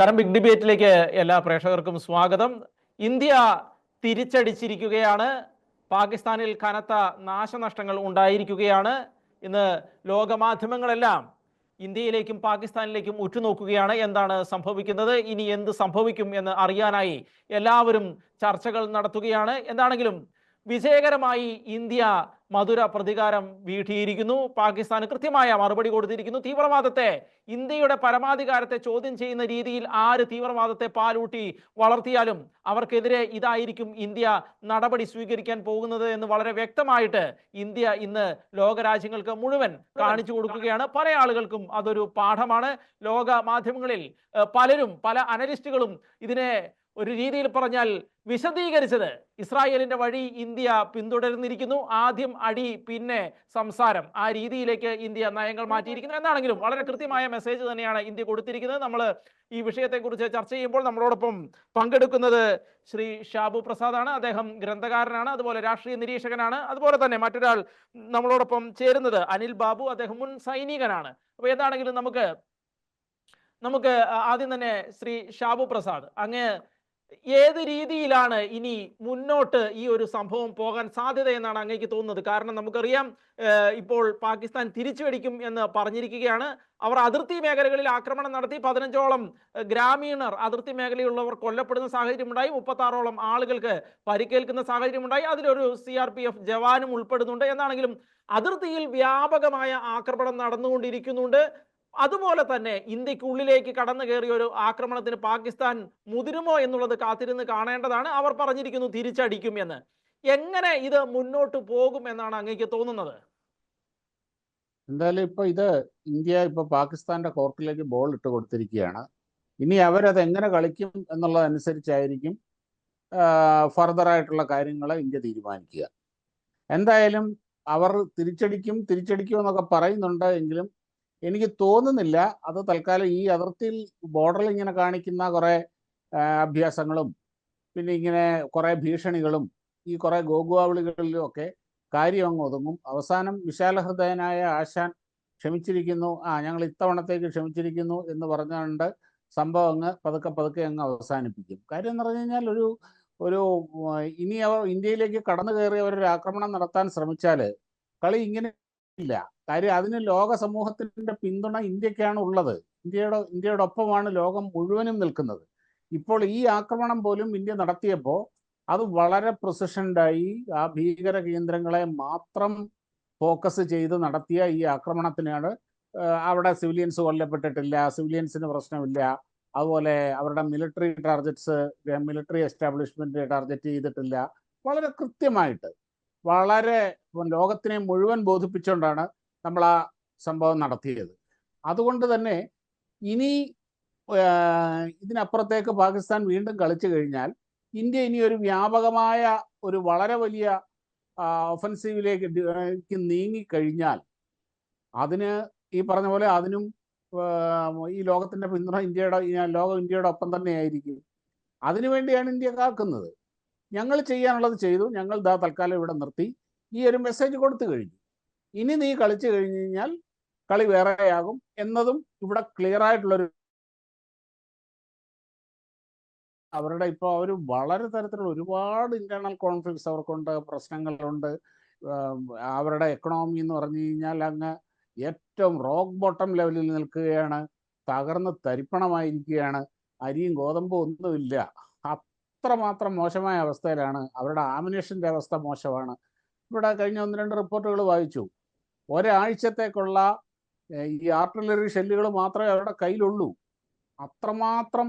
നമസ്കാരം. ബിഗ് ഡിബേറ്റിലേക്ക് എല്ലാ പ്രേക്ഷകർക്കും സ്വാഗതം. ഇന്ത്യ തിരിച്ചടിച്ചിരിക്കുകയാണ്. പാകിസ്ഥാനിൽ കനത്ത നാശനഷ്ടങ്ങൾ ഉണ്ടായിരിക്കുകയാണ്. ഇന്ന് ലോകമാധ്യമങ്ങളെല്ലാം ഇന്ത്യയിലേക്കും പാകിസ്ഥാനിലേക്കും ഉറ്റുനോക്കുകയാണ്. എന്താണ് സംഭവിക്കുന്നത്, ഇനി എന്ത് സംഭവിക്കും എന്ന് അറിയാനായി എല്ലാവരും ചർച്ചകൾ നടത്തുകയാണ്. എന്താണെങ്കിലും വിജയകരമായി ഇന്ത്യ മധുര പ്രതികാരം വീട്ടിയിരിക്കുന്നു. പാകിസ്ഥാന് കൃത്യമായ മറുപടി കൊടുത്തിരിക്കുന്നു. തീവ്രവാദത്തെ, ഇന്ത്യയുടെ പരമാധികാരത്തെ ചോദ്യം ചെയ്യുന്ന രീതിയിൽ ആര് തീവ്രവാദത്തെ പാലൂട്ടി വളർത്തിയാലും അവർക്കെതിരെ ഇതായിരിക്കും ഇന്ത്യ നടപടി സ്വീകരിക്കാൻ പോകുന്നത് എന്ന് വളരെ വ്യക്തമായിട്ട് ഇന്ത്യ ഇന്ന് ലോകരാജ്യങ്ങൾക്ക് മുഴുവൻ കാണിച്ചു കൊടുക്കുകയാണ്. പല ആളുകൾക്കും അതൊരു പാഠമാണ്. ലോക മാധ്യമങ്ങളിൽ പലരും, പല അനലിസ്റ്റുകളും ഇതിനെ ഒരു രീതിയിൽ പറഞ്ഞാൽ വിശദീകരിച്ചത് ഇസ്രായേലിന്റെ വഴി ഇന്ത്യ പിന്തുടർന്നിരിക്കുന്നു. ആദ്യം അടി, പിന്നെ സംസാരം. ആ രീതിയിലേക്ക് ഇന്ത്യ നയങ്ങൾ മാറ്റിയിരിക്കുന്നു. എന്നാണെങ്കിലും വളരെ കൃത്യമായ മെസ്സേജ് തന്നെയാണ് ഇന്ത്യ കൊടുത്തിരിക്കുന്നത്. നമ്മൾ ഈ വിഷയത്തെക്കുറിച്ച് ചർച്ച ചെയ്യുമ്പോൾ നമ്മളോടൊപ്പം പങ്കെടുക്കുന്നത് ശ്രീ ഷാബു പ്രസാദാണ്. അദ്ദേഹം ഗ്രന്ഥകാരനാണ്, അതുപോലെ രാഷ്ട്രീയ നിരീക്ഷകനാണ്. അതുപോലെ തന്നെ മറ്റൊരാൾ നമ്മളോടൊപ്പം ചേരുന്നത് അനിൽ ബാബു, അദ്ദേഹം മുൻ സൈനികനാണ്. അപ്പോൾ എന്താണെങ്കിലും നമുക്ക് ആദ്യം തന്നെ ശ്രീ ഷാബു പ്രസാദ്, അങ്ങ് ഏത് രീതിയിലാണ് ഇനി മുന്നോട്ട് ഈ ഒരു സംഭവം പോകാൻ സാധ്യത എന്നാണ് അങ്ങേക്ക് തോന്നുന്നത്? കാരണം നമുക്കറിയാം, ഇപ്പോൾ പാകിസ്ഥാൻ തിരിച്ചുവെടിക്കും എന്ന് പറഞ്ഞിരിക്കുകയാണ്. അവർ അതിർത്തി മേഖലകളിൽ ആക്രമണം നടത്തി 15ഓളം ഗ്രാമീണർ, അതിർത്തി മേഖലയുള്ളവർ കൊല്ലപ്പെടുന്ന സാഹചര്യമുണ്ടായി. 36ഓളം ആളുകൾക്ക് പരിക്കേൽക്കുന്ന സാഹചര്യമുണ്ടായി. അതിലൊരു CRPF ജവാനും ഉൾപ്പെടുന്നുണ്ട്. എന്നാണെങ്കിലും അതിർത്തിയിൽ വ്യാപകമായ ആക്രമണം നടന്നുകൊണ്ടിരിക്കുന്നുണ്ട്. അതുപോലെ തന്നെ ഇന്ത്യക്കുള്ളിലേക്ക് കടന്നു കയറിയ ഒരു ആക്രമണത്തിന് പാകിസ്ഥാൻ മുതിരുമോ എന്നുള്ളത് കാത്തിരുന്ന് കാണേണ്ടതാണ്. അവർ പറഞ്ഞിരിക്കുന്നു തിരിച്ചടിക്കും എന്ന്. എങ്ങനെ ഇത് മുന്നോട്ട് പോകും എന്നാണ് അങ്ങേക്ക് തോന്നുന്നത്? എന്തായാലും ഇന്ത്യ പാകിസ്ഥാന്റെ കോർട്ടിലേക്ക് ബോൾ ഇട്ട് കൊടുത്തിരിക്കുകയാണ്. ഇനി അവരത് എങ്ങനെ കളിക്കും എന്നുള്ളതനുസരിച്ചായിരിക്കും ഫർദറായിട്ടുള്ള കാര്യങ്ങൾ ഇന്ത്യ തീരുമാനിക്കുക. എന്തായാലും അവർ തിരിച്ചടിക്കും എന്നൊക്കെ പറയുന്നുണ്ട്. എങ്കിലും എനിക്ക് തോന്നുന്നില്ല അത് തൽക്കാലം ഈ അതിർത്തിയിൽ ബോർഡറിൽ ഇങ്ങനെ കാണിക്കുന്ന കുറേ അഭ്യാസങ്ങളും പിന്നെ ഇങ്ങനെ കുറേ ഭീഷണികളും ഈ കുറേ ഗോഗുവാവിളികളിലും ഒക്കെ കാര്യം അങ്ങ് ഒതുങ്ങും. അവസാനം വിശാലഹൃദയനായ ആശാൻ ക്ഷമിച്ചിരിക്കുന്നു, ഞങ്ങൾ ഇത്തവണത്തേക്ക് ക്ഷമിച്ചിരിക്കുന്നു എന്ന് പറഞ്ഞുകൊണ്ട് സംഭവം അങ്ങ് പതുക്കെ അങ്ങ് അവസാനിപ്പിക്കും. കാര്യം എന്ന് പറഞ്ഞു കഴിഞ്ഞാൽ ഇനി അവർ ഇന്ത്യയിലേക്ക് കടന്നു കയറി അവരൊരു ആക്രമണം നടത്താൻ ശ്രമിച്ചാൽ കളി ഇങ്ങനെ ഇല്ല. കാര്യം അതിന് ലോക സമൂഹത്തിന്റെ പിന്തുണ ഇന്ത്യക്കാണ് ഉള്ളത്. ഇന്ത്യയോടൊപ്പമാണ് ലോകം മുഴുവനും നിൽക്കുന്നത്. ഇപ്പോൾ ഈ ആക്രമണം പോലും ഇന്ത്യ നടത്തിയപ്പോൾ അത് വളരെ പ്രിസിഷൻഡായി ആ ഭീകര കേന്ദ്രങ്ങളെ മാത്രം ഫോക്കസ് ചെയ്ത് നടത്തിയ ഈ ആക്രമണത്തിനാണ് അവിടെ സിവിലിയൻസ് കൊല്ലപ്പെട്ടിട്ടില്ല, സിവിലിയൻസിന് പ്രശ്നമില്ല. അതുപോലെ അവരുടെ മിലിറ്ററി എസ്റ്റാബ്ലിഷ്മെന്റ് ടാർഗറ്റ് ചെയ്തിട്ടില്ല. വളരെ കൃത്യമായിട്ട്, വളരെ ലോകത്തിനെ മുഴുവൻ ബോധിപ്പിച്ചുകൊണ്ടാണ് നമ്മൾ ആ സംഭവം നടത്തിയത്. അതുകൊണ്ട് തന്നെ ഇനി ഇതിനപ്പുറത്തേക്ക് പാകിസ്ഥാൻ വീണ്ടും കളിച്ചു കഴിഞ്ഞാൽ ഇന്ത്യ ഇനി ഒരു വ്യാപകമായ ഒരു വളരെ വലിയ ഒഫൻസീവിലേക്ക് നീങ്ങിക്കഴിഞ്ഞാൽ അതിന് ഈ പറഞ്ഞ പോലെ അതിനും ഈ ലോകത്തിൻ്റെ പിന്തുണ ഇന്ത്യയുടെ ഒപ്പം തന്നെയായിരിക്കും. അതിനുവേണ്ടിയാണ് ഇന്ത്യ കാക്കുന്നത്. ഞങ്ങൾ ചെയ്യാനുള്ളത് ചെയ്തു, ഞങ്ങൾ തൽക്കാലം ഇവിടെ നിർത്തി, ഈ ഒരു മെസ്സേജ് കൊടുത്തു കഴിഞ്ഞു. ഇനി നീ കളിച്ചു കഴിഞ്ഞു കഴിഞ്ഞാൽ കളി വേറെയാകും എന്നതും ഇവിടെ ക്ലിയർ ആയിട്ടുള്ളൊരു അവരുടെ അവർ വളരെ തരത്തിലുള്ള ഒരുപാട് ഇന്റേണൽ കോൺഫ്ലിക്ട്സ് അവർക്കുണ്ട്, പ്രശ്നങ്ങളുണ്ട്. അവരുടെ എക്കണോമി എന്ന് പറഞ്ഞു കഴിഞ്ഞാൽ അങ്ങ് ഏറ്റവും റോക്ക് ബോട്ടം ലെവലിൽ നിൽക്കുകയാണ്, തകർന്ന് തരിപ്പണമായിരിക്കുകയാണ്. അരിയും ഗോതമ്പും ഒന്നുമില്ല. അത്രമാത്രം മോശമായ അവസ്ഥയിലാണ്. അവരുടെ ആമിനേഷൻ്റെ അവസ്ഥ മോശമാണ്. ഇവിടെ കഴിഞ്ഞ 1-2 റിപ്പോർട്ടുകൾ വായിച്ചു. ഒരാഴ്ചത്തേക്കുള്ള ഈ ആർട്ടിലറി ഷെല്ലുകൾ മാത്രമേ അവരുടെ കയ്യിലുള്ളൂ. അത്രമാത്രം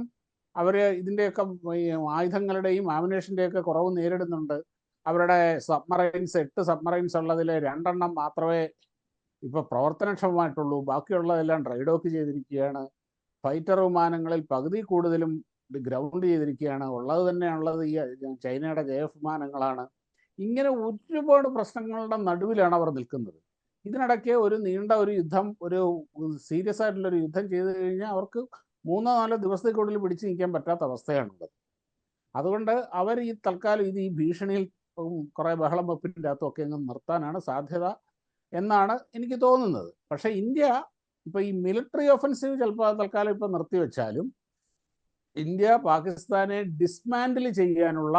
അവർ ഇതിൻ്റെയൊക്കെ ആയുധങ്ങളുടെയും ആമിനേഷൻ്റെയൊക്കെ കുറവ് നേരിടുന്നുണ്ട്. അവരുടെ 8 സബ്മറൈൻസ് ഉള്ളതിൽ 2 മാത്രമേ ഇപ്പോൾ പ്രവർത്തനക്ഷമമായിട്ടുള്ളൂ. ബാക്കിയുള്ളതെല്ലാം ഡ്രൈഡോക്ക് ചെയ്തിരിക്കുകയാണ്. ഫൈറ്റർ വിമാനങ്ങളിൽ പകുതി കൂടുതലും ഗ്രൗണ്ട് ചെയ്തിരിക്കുകയാണ്. ഉള്ളത് ഈ ചൈനയുടെ JF വിമാനങ്ങളാണ്. ഇങ്ങനെ ഒരുപാട് പ്രശ്നങ്ങളുടെ നടുവിലാണ് അവർ നിൽക്കുന്നത്. ഇതിനിടയ്ക്ക് ഒരു നീണ്ട ഒരു യുദ്ധം, ഒരു സീരിയസ് ആയിട്ടുള്ളൊരു യുദ്ധം ചെയ്തു കഴിഞ്ഞാൽ അവർക്ക് 3-4 ദിവസത്തേക്കുള്ളിൽ പിടിച്ചു നിൽക്കാൻ പറ്റാത്ത അവസ്ഥയാണുള്ളത്. അതുകൊണ്ട് അവർ ഈ തൽക്കാലം ഈ ഭീഷണിയിൽ കുറേ ബഹളം വെപ്പിൻ്റെ അകത്തൊക്കെ അങ്ങ് നിർത്താനാണ് സാധ്യത എന്നാണ് എനിക്ക് തോന്നുന്നത്. പക്ഷേ ഇന്ത്യ ഇപ്പോൾ ഈ മിലിറ്ററി ഒഫൻസീവ് ചിലപ്പോൾ തൽക്കാലം ഇപ്പോൾ നിർത്തിവെച്ചാലും ഇന്ത്യ പാകിസ്ഥാനെ ഡിസ്മാൻഡിൽ ചെയ്യാനുള്ള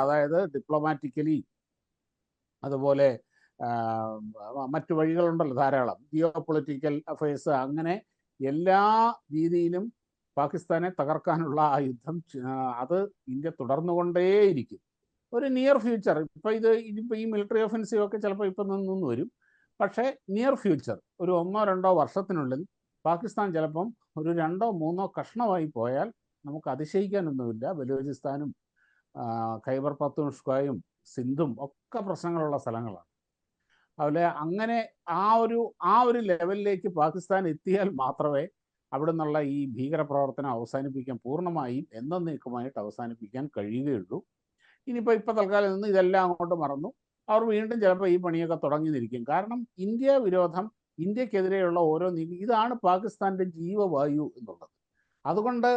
അതായത് ഡിപ്ലോമാറ്റിക്കലി, അതുപോലെ മറ്റു വഴികളുണ്ടല്ലോ ധാരാളം, ജിയോ പൊളിറ്റിക്കൽ അഫയേഴ്സ്, അങ്ങനെ എല്ലാ രീതിയിലും പാകിസ്ഥാനെ തകർക്കാനുള്ള ആ യുദ്ധം അത് ഇന്ത്യ തുടർന്നുകൊണ്ടേയിരിക്കും. ഒരു നിയർ ഫ്യൂച്ചർ, ഇനിയിപ്പോൾ ഈ മിലിറ്ററി ഒഫൻസീവ് ഒക്കെ ചിലപ്പോൾ ഇപ്പം നിന്ന് വരും, പക്ഷേ നിയർ ഫ്യൂച്ചർ ഒരു 1-2 വർഷത്തിനുള്ളിൽ പാകിസ്ഥാൻ ചിലപ്പം ഒരു 2-3 കഷ്ണമായി പോയാൽ നമുക്ക് അതിശയിക്കാനൊന്നുമില്ല. ബലൂചിസ്ഥാനും ഖൈബർ പഖ്തൂൺഖ്വയും സിന്ധും ഒക്കെ പ്രശ്നങ്ങളുള്ള സ്ഥലങ്ങളാണ്. അതുപോലെ അങ്ങനെ ആ ഒരു ലെവലിലേക്ക് പാകിസ്ഥാൻ എത്തിയാൽ മാത്രമേ അവിടെ നിന്നുള്ള ഈ ഭീകരപ്രവർത്തനം അവസാനിപ്പിക്കാൻ, പൂർണ്ണമായും എന്നേക്കുമായിട്ട് അവസാനിപ്പിക്കാൻ കഴിയുകയുള്ളൂ. ഇനിയിപ്പോൾ തൽക്കാലം നിന്ന് ഇതെല്ലാം അങ്ങോട്ട് മറന്നു അവർ വീണ്ടും ചിലപ്പോൾ ഈ പണിയൊക്കെ തുടങ്ങിയിരിക്കും. കാരണം ഇന്ത്യ വിരോധം, ഇന്ത്യക്കെതിരെയുള്ള ഓരോ ഇതാണ് പാകിസ്ഥാൻ്റെ ജീവവായു എന്നുള്ളത്. അതുകൊണ്ട്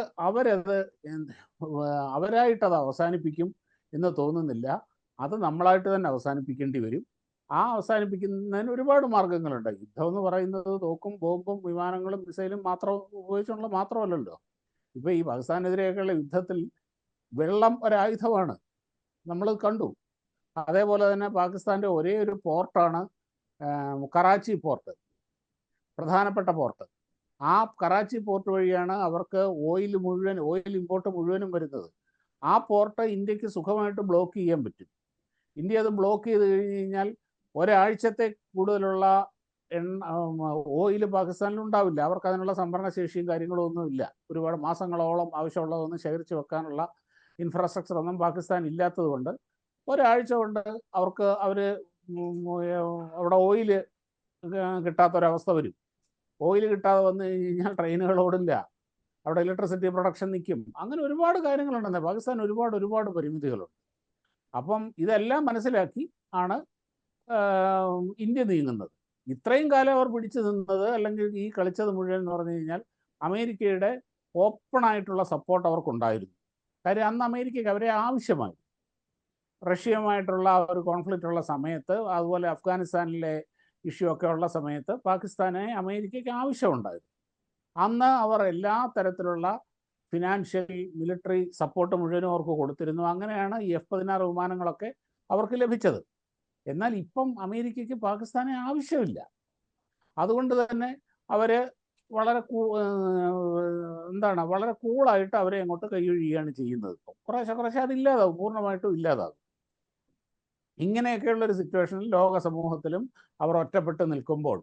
അവരായിട്ടത് അവസാനിപ്പിക്കും എന്ന് തോന്നുന്നില്ല. അത് നമ്മളായിട്ട് തന്നെ അവസാനിപ്പിക്കേണ്ടി വരും. ആ അവസാനിപ്പിക്കുന്നതിന് ഒരുപാട് മാർഗങ്ങളുണ്ട്. യുദ്ധം എന്ന് പറയുന്നത് തോക്കും ബോംബും വിമാനങ്ങളും മിസൈലും ഉപയോഗിച്ചുള്ള മാത്രമല്ലല്ലോ. ഇപ്പോൾ ഈ പാകിസ്ഥാനെതിരെയൊക്കെയുള്ള യുദ്ധത്തിൽ വെള്ളം ഒരായുധമാണ്, നമ്മൾ കണ്ടു. അതേപോലെ തന്നെ പാകിസ്ഥാൻ്റെ ഒരേ ഒരു പോർട്ടാണ് കറാച്ചി പോർട്ട്, പ്രധാനപ്പെട്ട പോർട്ട്. ആ കറാച്ചി പോർട്ട് വഴിയാണ് അവർക്ക് ഓയിൽ ഇമ്പോർട്ട് മുഴുവനും വരുന്നത്. ആ പോർട്ട് ഇന്ത്യക്ക് സുഖമായിട്ട് ബ്ലോക്ക് ചെയ്യാൻ പറ്റും. ഇന്ത്യ അത് ബ്ലോക്ക് ചെയ്ത് കഴിഞ്ഞ് കഴിഞ്ഞാൽ ഒരാഴ്ചത്തെ കൂടുതലുള്ള ഓയിൽ പാകിസ്ഥാനിൽ ഉണ്ടാവില്ല. അവർക്ക് അതിനുള്ള സംഭരണ ശേഷിയും കാര്യങ്ങളും ഒന്നുമില്ല. ഒരുപാട് മാസങ്ങളോളം ആവശ്യമുള്ളതൊന്നും ശേഖരിച്ച് വെക്കാനുള്ള ഇൻഫ്രാസ്ട്രക്ചർ ഒന്നും പാകിസ്ഥാൻ ഇല്ലാത്തത് കൊണ്ട് ഒരാഴ്ച കൊണ്ട് അവിടെ ഓയിൽ കിട്ടാത്തൊരവസ്ഥ വരും. ഓയിൽ കിട്ടാതെ വന്നു കഴിഞ്ഞാൽ ട്രെയിനുകൾ ഓടില്ല, അവിടെ ഇലക്ട്രിസിറ്റി പ്രൊഡക്ഷൻ നിൽക്കും. അങ്ങനെ ഒരുപാട് കാര്യങ്ങളുണ്ടെന്ന്. പാകിസ്ഥാൻ ഒരുപാട് പരിമിതികളുണ്ട്. അപ്പം ഇതെല്ലാം മനസ്സിലാക്കി ആണ് ഇന്ത്യ നീങ്ങുന്നത്. ഇത്രയും കാലം അവർ പിടിച്ചു നിന്നത്, അല്ലെങ്കിൽ ഈ കളിച്ചത് മുഴുവൻ എന്ന് പറഞ്ഞു കഴിഞ്ഞാൽ അമേരിക്കയുടെ ഓപ്പണായിട്ടുള്ള സപ്പോർട്ട് അവർക്കുണ്ടായിരുന്നു. കാര്യം അന്ന് അമേരിക്കയ്ക്ക് അവരെ ആവശ്യമായി. റഷ്യയുമായിട്ടുള്ള ഒരു കോൺഫ്ലിക്റ്റ് ഉള്ള സമയത്ത്, അതുപോലെ അഫ്ഗാനിസ്ഥാനിലെ ഇഷ്യൂ ഒക്കെ ഉള്ള സമയത്ത് പാകിസ്ഥാനെ അമേരിക്കയ്ക്ക് ആവശ്യമുണ്ടായിരുന്നു. അന്ന് അവർ എല്ലാ തരത്തിലുള്ള ഫിനാൻഷ്യൽ, മിലിറ്ററി സപ്പോർട്ട് മുഴുവനും അവർക്ക് കൊടുത്തിരുന്നു. അങ്ങനെയാണ് ഈ F-16 വിമാനങ്ങളൊക്കെ അവർക്ക് ലഭിച്ചത്. എന്നാൽ ഇപ്പം അമേരിക്കയ്ക്ക് പാകിസ്ഥാനെ ആവശ്യമില്ല. അതുകൊണ്ട് തന്നെ അവർ വളരെ വളരെ കൂളായിട്ട് അവരെ അങ്ങോട്ട് കൈയൊഴിയുകയാണ് ചെയ്യുന്നത്. കുറേശ്ശെ അതില്ലാതാവും, പൂർണ്ണമായിട്ടും ഇല്ലാതാകും. ഇങ്ങനെയൊക്കെയുള്ളൊരു സിറ്റുവേഷനിൽ ലോക സമൂഹത്തിലും അവർ ഒറ്റപ്പെട്ട് നിൽക്കുമ്പോൾ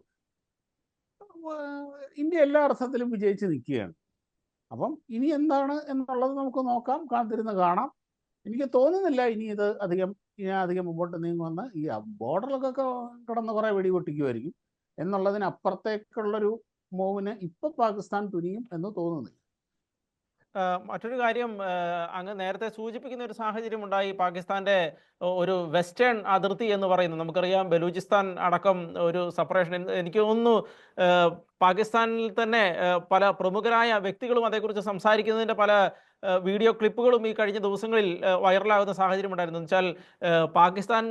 ഇന്ത്യ എല്ലാ അർത്ഥത്തിലും വിജയിച്ച് നിൽക്കുകയാണ്. അപ്പം ഇനി എന്താണ് എന്നുള്ളത് നമുക്ക് നോക്കാം, കാത്തിരുന്ന് കാണാം. എനിക്ക് തോന്നുന്നില്ല ഇനി ഇത് അധികം മുമ്പോട്ട് നീങ്ങുമെന്ന്. ഈ ബോർഡറിലൊക്കെ കിടന്ന് കുറേ വെടിപൊട്ടിക്കുമായിരിക്കും എന്നുള്ളതിനപ്പുറത്തേക്കുള്ളൊരു മൂവിന് ഇപ്പം പാകിസ്ഥാൻ തുനിയും എന്ന് തോന്നുന്നില്ല. മറ്റൊരു കാര്യം, അങ്ങ് നേരത്തെ സൂചിപ്പിക്കുന്ന ഒരു സാഹചര്യം ഉണ്ടായി. പാകിസ്ഥാന്റെ ഒരു വെസ്റ്റേൺ അതിർത്തി എന്ന് പറയുന്നത് നമുക്കറിയാം, ബലൂചിസ്ഥാൻ അടക്കം ഒരു സെപ്പറേഷൻ. എനിക്ക് തോന്നുന്നു പാകിസ്ഥാനിൽ തന്നെ പല പ്രമുഖരായ വ്യക്തികളും അതേക്കുറിച്ച് സംസാരിക്കുന്നതിൻ്റെ പല വീഡിയോ ക്ലിപ്പുകളും ഈ കഴിഞ്ഞ ദിവസങ്ങളിൽ വൈറലാകുന്ന സാഹചര്യം ഉണ്ടായിരുന്നു. വെച്ചാൽ പാകിസ്ഥാൻ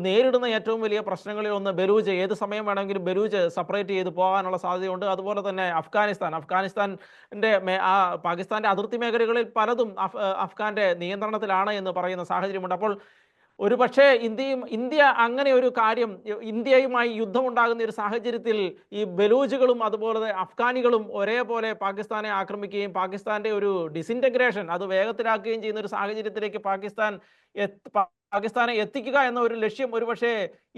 നേരിടുന്ന ഏറ്റവും വലിയ പ്രശ്നങ്ങളിൽ ഒന്ന് ബലൂച്ച്, ഏത് സമയം വേണമെങ്കിലും ബലൂച്ച് സെപ്പറേറ്റ് ചെയ്ത് പോകാനുള്ള സാധ്യതയുണ്ട്. അതുപോലെ തന്നെ അഫ്ഗാനിസ്ഥാൻ്റെ പാകിസ്ഥാൻ്റെ അതിർത്തി മേഖലകളിൽ പലതും അഫ്ഗാന്റെ നിയന്ത്രണത്തിലാണ് എന്ന് പറയുന്ന സാഹചര്യമുണ്ട്. അപ്പോൾ ഒരു പക്ഷേ ഇന്ത്യ അങ്ങനെ ഒരു കാര്യം, ഇന്ത്യയുമായി യുദ്ധമുണ്ടാകുന്ന ഒരു സാഹചര്യത്തിൽ ഈ ബലൂച്ചുകളും അതുപോലെ അഫ്ഗാനികളും ഒരേപോലെ പാകിസ്ഥാനെ ആക്രമിക്കുകയും പാകിസ്ഥാന്റെ ഒരു ഡിസിൻറ്റഗ്രേഷൻ അത് വേഗത്തിലാക്കുകയും ചെയ്യുന്ന ഒരു സാഹചര്യത്തിലേക്ക് പാകിസ്ഥാനെ എത്തിക്കുക എന്ന ഒരു ലക്ഷ്യം ഒരുപക്ഷെ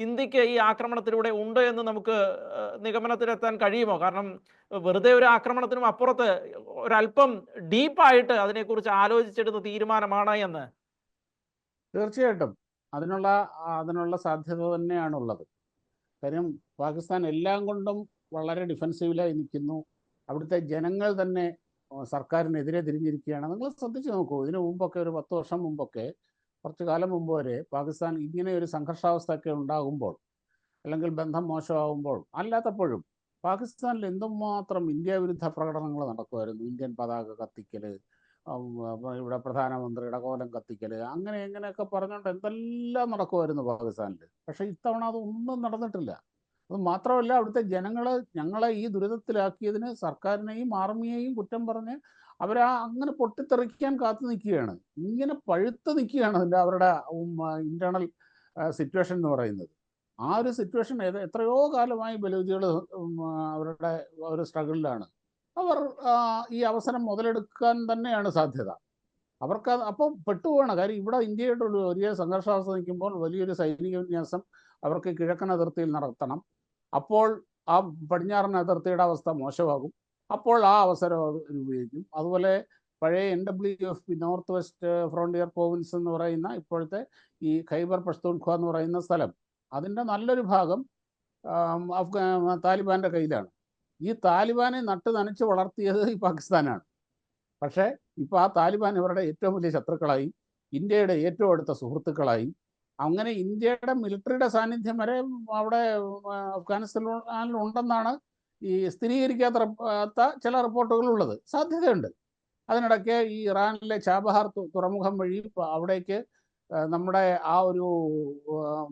ഇന്ത്യക്ക് ഈ ആക്രമണത്തിലൂടെ ഉണ്ട് എന്ന് നമുക്ക് നിഗമനത്തിലെത്താൻ കഴിയുമോ? കാരണം വെറുതെ ഒരു ആക്രമണത്തിനും അപ്പുറത്ത് ഒരല്പം ഡീപ്പായിട്ട് അതിനെക്കുറിച്ച് ആലോചിച്ചെടുത്ത തീരുമാനമാണ് എന്ന്. തീർച്ചയായിട്ടും അതിനുള്ള സാധ്യത തന്നെയാണുള്ളത്. കാര്യം പാകിസ്ഥാൻ എല്ലാം കൊണ്ടും വളരെ ഡിഫെൻസീവിലായി നിൽക്കുന്നു. അവിടുത്തെ ജനങ്ങൾ തന്നെ സർക്കാരിനെതിരെ തിരിഞ്ഞിരിക്കുകയാണ്. നിങ്ങൾ ശ്രദ്ധിച്ച് നോക്കൂ, ഇതിനു മുമ്പൊക്കെ ഒരു 10 വർഷം മുമ്പൊക്കെ, കുറച്ചു കാലം മുമ്പ് വരെ പാകിസ്ഥാൻ ഇങ്ങനെ ഒരു സംഘർഷാവസ്ഥയൊക്കെ ഉണ്ടാകുമ്പോൾ, അല്ലെങ്കിൽ ബന്ധം മോശമാകുമ്പോൾ, അല്ലാത്തപ്പോഴും പാകിസ്ഥാനിൽ എന്തുമാത്രം ഇന്ത്യ വിരുദ്ധ പ്രകടനങ്ങൾ നടക്കുമായിരുന്നു. ഇന്ത്യൻ പതാക കത്തിക്കൽ, ഇവിടെ പ്രധാനമന്ത്രിയുടെ കോലം കത്തിക്കൽ, അങ്ങനെയൊക്കെ പറഞ്ഞുകൊണ്ട് എന്തെല്ലാം നടക്കുമായിരുന്നു പാകിസ്ഥാനിൽ. പക്ഷേ ഇത്തവണ അതൊന്നും നടന്നിട്ടില്ല. അത് മാത്രമല്ല, അവിടുത്തെ ഞങ്ങളെ ഈ ദുരിതത്തിലാക്കിയതിന് സർക്കാരിനെയും ആർമിയെയും കുറ്റം പറഞ്ഞ് അങ്ങനെ പൊട്ടിത്തെറിക്കാൻ കാത്തു നിൽക്കുകയാണ്. ഇങ്ങനെ പഴുത്ത് നിൽക്കുകയാണ് അവരുടെ ഇന്റേണൽ സിറ്റുവേഷൻ എന്ന് പറയുന്നത്. ആ ഒരു സിറ്റുവേഷൻ എത്രയോ കാലമായി ബലൂജികൾ അവരുടെ ഒരു സ്ട്രഗിളിലാണ്. അവർ ഈ അവസരം മുതലെടുക്കാൻ തന്നെയാണ് സാധ്യത. അവർക്ക് അപ്പോൾ പെട്ടുപോകണം. കാര്യം ഇവിടെ ഇന്ത്യയുടെ ഒരു വലിയ സംഘർഷാവസ്ഥ നിൽക്കുമ്പോൾ വലിയൊരു സൈനിക വിന്യാസം അവർക്ക് കിഴക്കൻ അതിർത്തിയിൽ നടത്തണം. അപ്പോൾ ആ പടിഞ്ഞാറൻ അതിർത്തിയുടെ അവസ്ഥ മോശമാകും. അപ്പോൾ ആ അവസരം അത് ഉപയോഗിക്കും. അതുപോലെ പഴയ NWF north west frontier province എന്ന് പറയുന്ന ഇപ്പോഴത്തെ ഈ ഖൈബർ പഷ്തൂൺഖ്വ എന്ന് പറയുന്ന സ്ഥലം, അതിൻ്റെ നല്ലൊരു ഭാഗം താലിബാൻ്റെ കയ്യിലാണ്. ഈ താലിബാനെ നട്ട് നനച്ച് വളർത്തിയത് ഈ പാകിസ്ഥാനാണ്. പക്ഷേ ഇപ്പോൾ ആ താലിബാൻ ഇവരുടെ ഏറ്റവും വലിയ ശത്രുക്കളായി, ഇന്ത്യയുടെ ഏറ്റവും അടുത്ത സുഹൃത്തുക്കളായി. അങ്ങനെ ഇന്ത്യയുടെ മിലിറ്ററിയുടെ സാന്നിധ്യം വരെ അവിടെ അഫ്ഗാനിസ്ഥാനിൽ ഉണ്ടെന്നാണ് ഈ സ്ഥിരീകരിക്കാത്ത ചില റിപ്പോർട്ടുകളുള്ളത്. സാധ്യതയുണ്ട്. അതിനിടയ്ക്ക് ഈ ഇറാനിലെ ചാബഹാർ തുറമുഖം വഴി അവിടേക്ക് നമ്മുടെ ആ ഒരു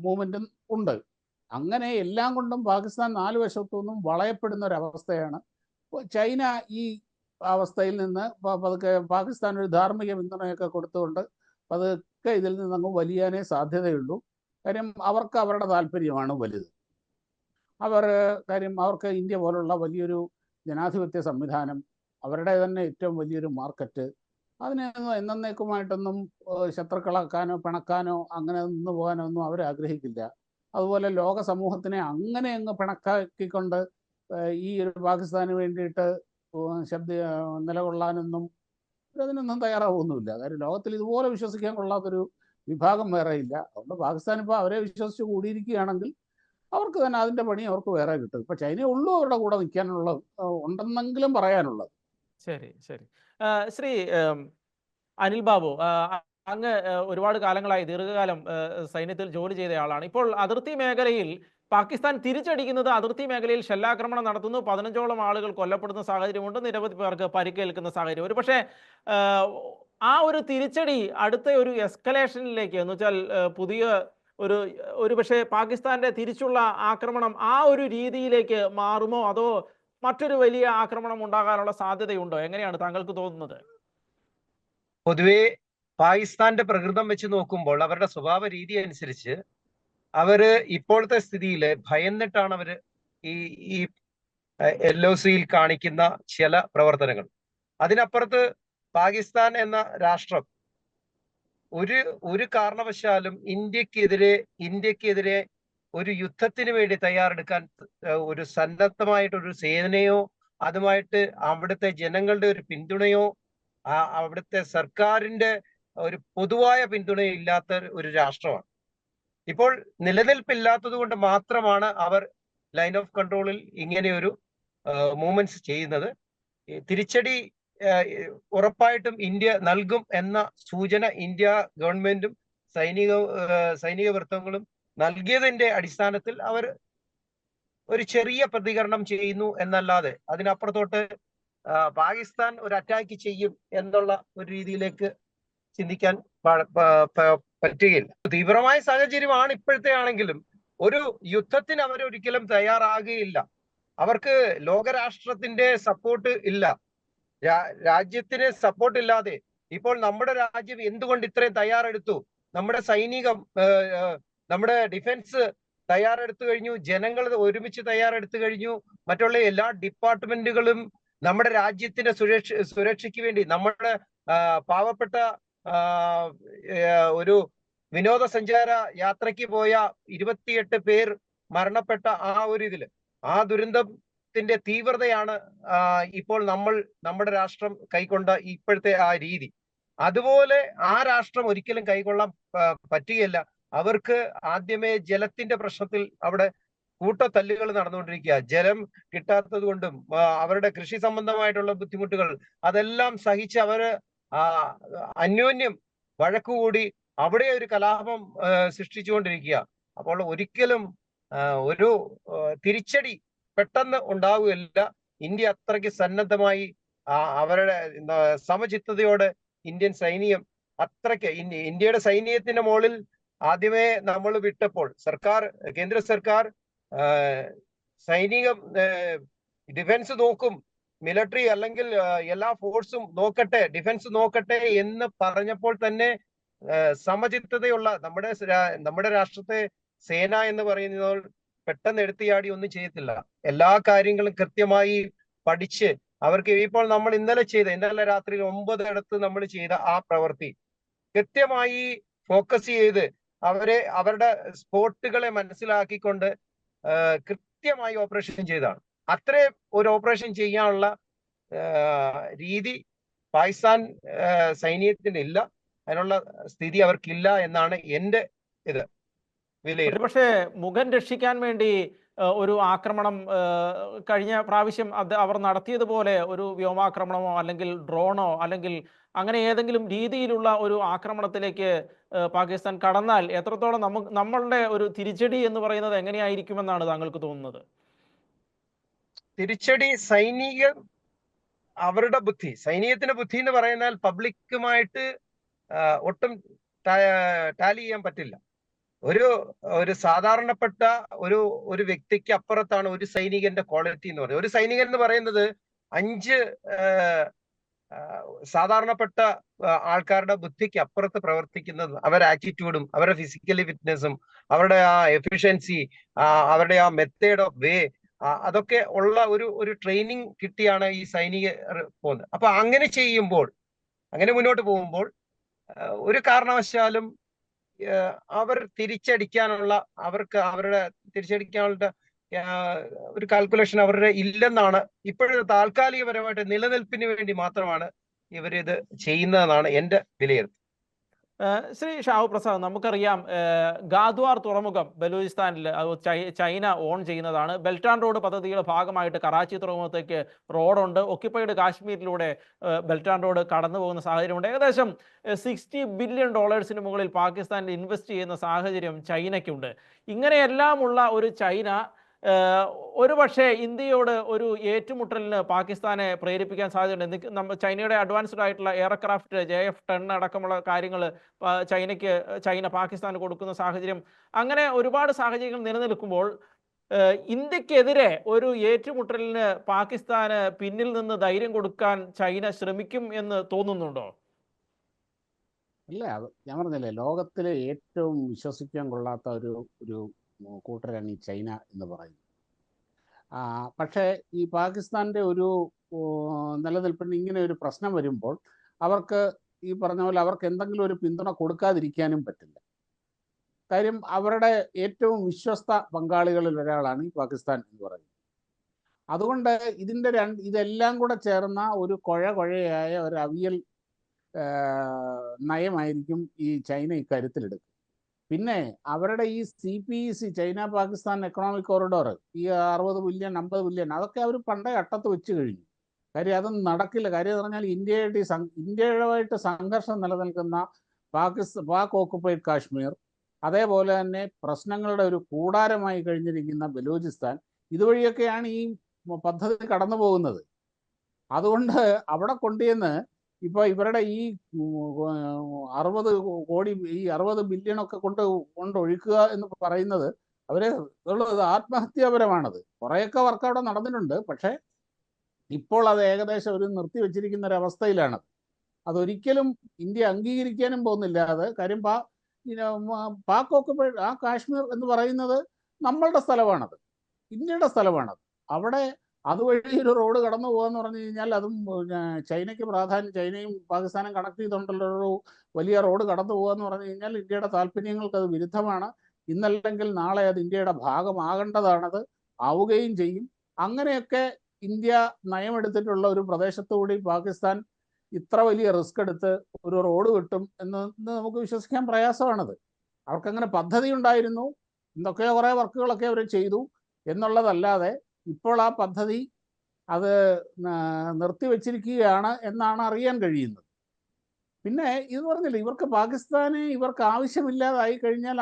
മൂവ്മെൻറ്റും ഉണ്ട്. അങ്ങനെ എല്ലാം കൊണ്ടും പാകിസ്ഥാൻ 4 വശത്തു നിന്നും വളയപ്പെടുന്ന ഒരവസ്ഥയാണ്. ചൈന ഈ അവസ്ഥയിൽ നിന്ന് പതുക്കെ പാകിസ്ഥാൻ ഒരു ധാർമ്മിക പിന്തുണയൊക്കെ കൊടുത്തുകൊണ്ട് പതുക്കെ ഇതിൽ നിന്നങ്ങ് വലിയാനേ സാധ്യതയുള്ളൂ. കാര്യം അവർക്ക് അവരുടെ താല്പര്യമാണ് വലുത്. കാര്യം അവർക്ക് ഇന്ത്യ പോലുള്ള വലിയൊരു ജനാധിപത്യ സംവിധാനം, അവരുടെ തന്നെ ഏറ്റവും വലിയൊരു മാർക്കറ്റ്, അതിനെ എന്നേക്കുമായിട്ടൊന്നും ശത്രുക്കളാക്കാനോ പിണക്കാനോ അങ്ങനെ നിന്ന് പോകാനോ ഒന്നും അവർ ആഗ്രഹിക്കില്ല. അതുപോലെ ലോക സമൂഹത്തിനെ അങ്ങനെ അങ്ങ് പിണക്കാക്കിക്കൊണ്ട് ഈ ഒരു പാകിസ്ഥാന് വേണ്ടിയിട്ട് നിലകൊള്ളാനൊന്നും അതിനൊന്നും തയ്യാറാവുന്നില്ല. കാര്യം ലോകത്തിൽ ഇതുപോലെ വിശ്വസിക്കാൻ കൊള്ളാത്തൊരു വിഭാഗം വേറെ ഇല്ല. അതുകൊണ്ട് പാകിസ്ഥാൻ ഇപ്പോൾ അവരെ വിശ്വസിച്ച് കൂടിയിരിക്കുകയാണെങ്കിൽ അവർക്ക് തന്നെ അതിൻ്റെ പണി അവർക്ക് വേറെ കിട്ടും. ഇപ്പം ചൈന ഉള്ളൂ അവരുടെ കൂടെ നിൽക്കാനുള്ള ഉണ്ടെന്നെങ്കിലും പറയാനുള്ളത്. ശരി ശരി. ശ്രീ അനിൽ ബാബു, അങ്ങ് ഒരുപാട് കാലങ്ങളായി ദീർഘകാലം സൈന്യത്തിൽ ജോലി ചെയ്ത ആളാണ്. ഇപ്പോൾ അതിർത്തി മേഖലയിൽ പാകിസ്ഥാൻ തിരിച്ചടിക്കുന്നത്, അതിർത്തി മേഖലയിൽ ഷെല്ലാക്രമണം നടത്തുന്നു, 15ഓളം ആളുകൾ കൊല്ലപ്പെടുന്ന സാഹചര്യമുണ്ട്, നിരവധി പേർക്ക് പരിക്കേൽക്കുന്ന സാഹചര്യം. ഒരു പക്ഷേ ആ ഒരു തിരിച്ചടി അടുത്ത ഒരു എസ്കലേഷനിലേക്ക്, എന്ന് വെച്ചാൽ പുതിയ ഒരു പക്ഷേ പാകിസ്ഥാന്റെ തിരിച്ചുള്ള ആക്രമണം ആ ഒരു രീതിയിലേക്ക് മാറുമോ, അതോ മറ്റൊരു വലിയ ആക്രമണം ഉണ്ടാകാനുള്ള സാധ്യതയുണ്ടോ? എങ്ങനെയാണ് താങ്കൾക്ക് തോന്നുന്നത്? പൊതുവെ പാകിസ്ഥാന്റെ പ്രകൃതം വെച്ച് നോക്കുമ്പോൾ അവരുടെ സ്വഭാവ രീതി അനുസരിച്ച് അവര് ഇപ്പോഴത്തെ സ്ഥിതിയിൽ ഭയന്നിട്ടാണ് അവര് ഈ LOCയിൽ കാണിക്കുന്ന ചില പ്രവർത്തനങ്ങൾ. അതിനപ്പുറത്ത് പാകിസ്ഥാൻ എന്ന രാഷ്ട്രം ഒരു കാരണവശാലും ഇന്ത്യക്കെതിരെ ഒരു യുദ്ധത്തിന് വേണ്ടി തയ്യാറെടുക്കാൻ ഒരു സന്നദ്ധമായിട്ടൊരു സേനയോ അതുമായിട്ട് അവിടുത്തെ ജനങ്ങളുടെ ഒരു പിന്തുണയോ അവിടുത്തെ സർക്കാരിന്റെ ഒരു പൊതുവായ പിന്തുണയോ ഇല്ലാത്ത ഒരു രാഷ്ട്രമാണ്. ഇപ്പോൾ നിലനിൽപ്പില്ലാത്തത് കൊണ്ട് മാത്രമാണ് അവർ ലൈൻ ഓഫ് കൺട്രോളിൽ ഇങ്ങനെയൊരു മൂവ്മെന്റ്സ് ചെയ്യുന്നത്. തിരിച്ചടി ഉറപ്പായിട്ടും ഇന്ത്യ നൽകും എന്ന സൂചന ഇന്ത്യ ഗവൺമെന്റും സൈനിക വൃത്തങ്ങളും നൽകിയതിന്റെ അടിസ്ഥാനത്തിൽ അവർ ഒരു ചെറിയ പ്രതികരണം ചെയ്യുന്നു എന്നല്ലാതെ അതിനപ്പുറത്തോട്ട് പാകിസ്ഥാൻ ഒരു അറ്റാക്ക് ചെയ്യും എന്നുള്ള ഒരു രീതിയിലേക്ക് ചിന്തിക്കാൻ പറ്റുകയില്ല. തീവ്രമായ സാഹചര്യമാണ് ഇപ്പോഴത്തെ ആണെങ്കിലും ഒരു യുദ്ധത്തിന് അവരൊരിക്കലും തയ്യാറാകുകയില്ല. അവർക്ക് ലോകരാഷ്ട്രത്തിന്റെ സപ്പോർട്ട് ഇല്ല. രാജ്യത്തിന് സപ്പോർട്ട് ഇല്ലാതെ ഇപ്പോൾ നമ്മുടെ രാജ്യം എന്തുകൊണ്ട് ഇത്രയും തയ്യാറെടുത്തു? നമ്മുടെ ഡിഫൻസ് തയ്യാറെടുത്തു കഴിഞ്ഞു, ജനങ്ങൾ ഒരുമിച്ച് തയ്യാറെടുത്തു കഴിഞ്ഞു, മറ്റുള്ള എല്ലാ ഡിപ്പാർട്ട്മെന്റുകളും നമ്മുടെ രാജ്യത്തിന്റെ സുരക്ഷയ്ക്ക് വേണ്ടി നമ്മുടെ പാവപ്പെട്ട ഒരു വിനോദസഞ്ചാര യാത്രയ്ക്ക് പോയ 28 പേർ മരണപ്പെട്ട ആ ഒരു ആ ദുരന്തത്തിന്റെ തീവ്രതയാണ് ഇപ്പോൾ നമ്മുടെ രാഷ്ട്രം കൈക്കൊണ്ട ഇപ്പോഴത്തെ ആ രീതി. അതുപോലെ ആ രാഷ്ട്രം ഒരിക്കലും കൈക്കൊള്ളാൻ പറ്റുകയില്ല. അവർക്ക് ആദ്യമേ ജലത്തിന്റെ പ്രശ്നത്തിൽ അവിടെ കൂട്ടത്തല്ലുകൾ നടന്നുകൊണ്ടിരിക്കുക. ജലം കിട്ടാത്തത് കൊണ്ടും അവരുടെ കൃഷി സംബന്ധമായിട്ടുള്ള ബുദ്ധിമുട്ടുകൾ അതെല്ലാം സഹിച്ച് അവര് അന്യോന്യം വഴക്കുകൂടി അവിടെ ഒരു കലാപം സൃഷ്ടിച്ചുകൊണ്ടിരിക്കുക. അപ്പോൾ ഒരിക്കലും ഒരു തിരിച്ചടി പെട്ടെന്ന് ഉണ്ടാവുകയില്ല. ഇന്ത്യ അത്രയ്ക്ക് സന്നദ്ധമായി അവരുടെ സമചിത്തതയോടെ ഇന്ത്യൻ സൈന്യം അത്രയ്ക്ക് ഇന്ത്യയുടെ സൈന്യത്തിന്റെ മുകളിൽ ആദ്യമേ നമ്മൾ വിട്ടപ്പോൾ കേന്ദ്ര സർക്കാർ സൈനിക ഡിഫൻസ് നോക്കും, മിലിറ്ററി അല്ലെങ്കിൽ എല്ലാ ഫോഴ്സും നോക്കട്ടെ, ഡിഫൻസ് നോക്കട്ടെ എന്ന് പറഞ്ഞപ്പോൾ തന്നെ സമചിത്തതയുള്ള നമ്മുടെ രാഷ്ട്രത്തെ സേന എന്ന് പറയുന്നത് പെട്ടെന്ന് എടുത്തിയാടി ഒന്നും ചെയ്യത്തില്ല. എല്ലാ കാര്യങ്ങളും കൃത്യമായി പഠിച്ച് അവർക്ക് ഇപ്പോൾ നമ്മൾ ഇന്നലെ രാത്രി 9 ഇടത്ത് നമ്മൾ ചെയ്ത ആ പ്രവൃത്തി കൃത്യമായി ഫോക്കസ് ചെയ്ത് അവരുടെ സ്പോട്ടുകളെ മനസ്സിലാക്കിക്കൊണ്ട് കൃത്യമായി ഓപ്പറേഷൻ ചെയ്തതാണ്. അത്രയും ഒരു ഓപ്പറേഷൻ ചെയ്യാനുള്ള രീതി പാകിസ്ഥാൻ സൈന്യത്തിന് ഇല്ല, അതിനുള്ള സ്ഥിതി അവർക്കില്ല എന്നാണ് എൻ്റെ വിലയിരുത്തൽ. പക്ഷേ മുഖം രക്ഷിക്കാൻ വേണ്ടി ഒരു ആക്രമണം കഴിഞ്ഞ പ്രാവശ്യം അവർ നടത്തിയതുപോലെ ഒരു വ്യോമാക്രമണമോ അല്ലെങ്കിൽ ഡ്രോണോ അല്ലെങ്കിൽ അങ്ങനെ ഏതെങ്കിലും രീതിയിലുള്ള ഒരു ആക്രമണത്തിലേക്ക് പാകിസ്ഥാൻ കടന്നാൽ എത്രത്തോളം നമ്മളുടെ ഒരു തിരിച്ചടി എന്ന് പറയുന്നത് എങ്ങനെയായിരിക്കുമെന്നാണ് താങ്കൾക്ക് തോന്നുന്നത്? തിരിച്ചടി സൈന്യത്തിന്റെ ബുദ്ധി എന്ന് പറയുന്നാൽ പബ്ലിക്കുമായിട്ട് ഒട്ടും ടാലി ചെയ്യാൻ പറ്റില്ല. ഒരു സാധാരണപ്പെട്ട ഒരു വ്യക്തിക്ക് അപ്പുറത്താണ് ഒരു സൈനികന്റെ ക്വാളിറ്റി എന്ന് പറയുന്നത്. ഒരു സൈനികൻ എന്ന് പറയുന്നത് 5 സാധാരണപ്പെട്ട ആൾക്കാരുടെ ബുദ്ധിക്ക് അപ്പുറത്ത് പ്രവർത്തിക്കുന്നത് അവരുടെ ആറ്റിറ്റ്യൂഡും അവരുടെ ഫിസിക്കലി ഫിറ്റ്നസും അവരുടെ ആ എഫിഷ്യൻസി, അവരുടെ ആ മെത്തേഡ് ഓഫ് വേ, അതൊക്കെ ഉള്ള ഒരു ട്രെയിനിങ് കിട്ടിയാണ് ഈ സൈനികർ പോകുന്നത്. അപ്പൊ അങ്ങനെ മുന്നോട്ട് പോകുമ്പോൾ ഒരു കാരണവശാലും അവരുടെ തിരിച്ചടിക്കാനുള്ള ഒരു കാൽക്കുലേഷൻ അവരുടെ ഇല്ലെന്നാണ് ഇപ്പോഴും. താൽക്കാലികപരമായിട്ട് നിലനിൽപ്പിന് വേണ്ടി മാത്രമാണ് ഇവരിത് ചെയ്യുന്നതെന്നാണ് എൻ്റെ വിലയിരുത്തൽ. ശ്രീ ഷാഹു പ്രസാദ്, നമുക്കറിയാം ഗാദ്വാർ തുറമുഖം ബലൂചിസ്ഥാനിൽ ചൈന ഓൺ ചെയ്യുന്നതാണ്. ബെൽറ്റ് ആൻഡ് റോഡ് പദ്ധതിയുടെ ഭാഗമായിട്ട് കറാച്ചി തുറമുഖത്തേക്ക് റോഡുണ്ട്. ഒക്യുപ്പൈഡ് കാശ്മീരിലൂടെ ബെൽറ്റ് ആൻഡ് റോഡ് കടന്നു പോകുന്ന സാഹചര്യമുണ്ട്. ഏകദേശം $60 ബില്യൺ മുകളിൽ പാകിസ്ഥാനിൽ ഇൻവെസ്റ്റ് ചെയ്യുന്ന സാഹചര്യം ചൈനയ്ക്കുണ്ട്. ഇങ്ങനെയെല്ലാമുള്ള ഒരു ചൈന ഒരു പക്ഷേ ഇന്ത്യയോട് ഒരു ഏറ്റുമുട്ടലിന് പാകിസ്ഥാനെ പ്രേരിപ്പിക്കാൻ സാധ്യതയുണ്ട്. ചൈനയുടെ അഡ്വാൻസ്ഡ് ആയിട്ടുള്ള എയർക്രാഫ്റ്റ് JF-10 അടക്കമുള്ള കാര്യങ്ങൾ ചൈന പാകിസ്ഥാന് കൊടുക്കുന്ന സാഹചര്യം, അങ്ങനെ ഒരുപാട് സാഹചര്യങ്ങൾ നിലനിൽക്കുമ്പോൾ ഇന്ത്യക്കെതിരെ ഒരു ഏറ്റുമുട്ടലിന് പാകിസ്ഥാന് പിന്നിൽ നിന്ന് ധൈര്യം കൊടുക്കാൻ ചൈന ശ്രമിക്കും എന്ന് തോന്നുന്നുണ്ടോ? ഇല്ല, ഞാൻ പറഞ്ഞില്ലേ, ലോകത്തിലെ ഏറ്റവും വിശ്വസിക്കാൻ കൊള്ളാത്ത ഒരു കൂട്ടരാണ് ഈ ചൈന എന്ന് പറയുന്നത്. പക്ഷേ ഈ പാകിസ്ഥാൻ്റെ ഒരു നിലനിൽപ്പിന് ഇങ്ങനെ ഒരു പ്രശ്നം വരുമ്പോൾ അവർക്ക് ഈ പറഞ്ഞ പോലെ അവർക്ക് എന്തെങ്കിലും ഒരു പിന്തുണ കൊടുക്കാതിരിക്കാനും പറ്റില്ല. കാര്യം അവരുടെ ഏറ്റവും വിശ്വസ്ത പങ്കാളികളിൽ ഒരാളാണ് ഈ പാകിസ്ഥാൻ എന്ന് പറയുന്നത്. അതുകൊണ്ട് ഇതെല്ലാം കൂടെ ചേർന്ന ഒരു കുഴയായ ഒരു അവിയൽ നയമായിരിക്കും ഈ ചൈന ഇക്കാര്യത്തിലെടുക്കുക. പിന്നെ അവരുടെ ഈ CPEC, China Pakistan economic corridor, ഈ 60 ബില്യൺ 50 ബില്യൺ അതൊക്കെ അവർ പണ്ടേ അട്ടത്ത് വെച്ച് കഴിഞ്ഞു. കാര്യം അതൊന്നും നടക്കില്ല. കാര്യം എന്ന് പറഞ്ഞാൽ ഇന്ത്യയുമായിട്ട് സംഘർഷം നിലനിൽക്കുന്ന പാക് ഓക്കുപ്പൈഡ് കാശ്മീർ, അതേപോലെ തന്നെ പ്രശ്നങ്ങളുടെ ഒരു കൂടാരമായി കഴിഞ്ഞിരിക്കുന്ന ബലൂചിസ്ഥാൻ, ഇതുവഴിയൊക്കെയാണ് ഈ പദ്ധതി കടന്നു പോകുന്നത്. അതുകൊണ്ട് അവിടെ കൊണ്ടുവന്ന് ഇപ്പോൾ ഇവരുടെ ഈ 60 കോടി, ഈ 60 ബില്യണൊക്കെ കൊണ്ടൊഴുക്കുക എന്ന് പറയുന്നത് ഉള്ളത് ആത്മഹത്യാപരമാണത്. കുറേയൊക്കെ വർക്ക് അവിടെ നടന്നിട്ടുണ്ട്. പക്ഷേ ഇപ്പോൾ അത് ഏകദേശം ഒരു നിർത്തിവെച്ചിരിക്കുന്ന ഒരവസ്ഥയിലാണ്. അതൊരിക്കലും ഇന്ത്യ അംഗീകരിക്കാനും പോകുന്നില്ല. കാര്യം പാക് ഓക്കുപ്പൈഡ് ആ കാശ്മീർ എന്ന് പറയുന്നത് നമ്മളുടെ സ്ഥലമാണത്, ഇന്ത്യയുടെ സ്ഥലമാണത്. അവിടെ അതുവഴി ഒരു റോഡ് കടന്നു പോകാന്ന് പറഞ്ഞു കഴിഞ്ഞാൽ അതും ചൈനയ്ക്ക് ചൈനയും പാകിസ്ഥാനും കണക്ട് ചെയ്തുകൊണ്ടുള്ള ഒരു വലിയ റോഡ് കടന്നു പോകാന്ന് പറഞ്ഞു കഴിഞ്ഞാൽ ഇന്ത്യയുടെ താല്പര്യങ്ങൾക്ക് അത് വിരുദ്ധമാണ്. ഇന്നല്ലെങ്കിൽ നാളെ അത് ഇന്ത്യയുടെ ഭാഗമാകേണ്ടതാണത്, ആവുകയും ചെയ്യും. അങ്ങനെയൊക്കെ ഇന്ത്യ നയമെടുത്തിട്ടുള്ള ഒരു പ്രദേശത്തുകൂടി പാകിസ്ഥാൻ ഇത്ര വലിയ റിസ്ക് എടുത്ത് ഒരു റോഡ് കിട്ടും എന്ന് നമുക്ക് വിശ്വസിക്കാൻ പ്രയാസമാണത്. അവർക്കങ്ങനെ പദ്ധതി ഉണ്ടായിരുന്നു, എന്തൊക്കെയോ കുറേ വർക്കുകളൊക്കെ അവർ ചെയ്തു എന്നുള്ളതല്ലാതെ ഇപ്പോൾ ആ പദ്ധതി അത് നിർത്തിവെച്ചിരിക്കുകയാണ് എന്നാണ് അറിയാൻ കഴിയുന്നത്. പിന്നെ ഇത് പറഞ്ഞില്ല, ഇവർക്ക് ആവശ്യമില്ലാതായി കഴിഞ്ഞാൽ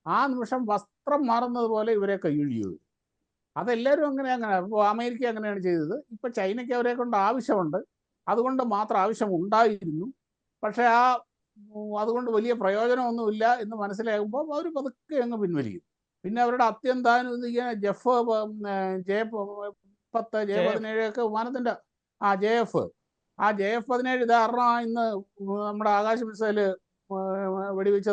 ആ നിമിഷം വസ്ത്രം മാറുന്നത് പോലെ ഇവരെ കൈയൊഴിയും. അതെല്ലാവരും അങ്ങനെ. ഇപ്പോൾ അമേരിക്ക അങ്ങനെയാണ് ചെയ്തത്. ഇപ്പം ചൈനയ്ക്ക് അവരെ കൊണ്ട് ആവശ്യമുണ്ട്, അതുകൊണ്ട് മാത്രം ആവശ്യം ഉണ്ടായിരുന്നു. പക്ഷേ അതുകൊണ്ട് വലിയ പ്രയോജനമൊന്നുമില്ല എന്ന് മനസ്സിലാകുമ്പോൾ അവർ പതുക്കെ അങ്ങ് പിൻവലിക്കും. പിന്നെ അവരുടെ അത്യന്താനുദിക J10 J17 ഒക്കെ വിമാനത്തിന്റെ JF-17 കാരണം ഇന്ന് നമ്മുടെ ആകാശ മിസൈല് വെടിവെച്ച്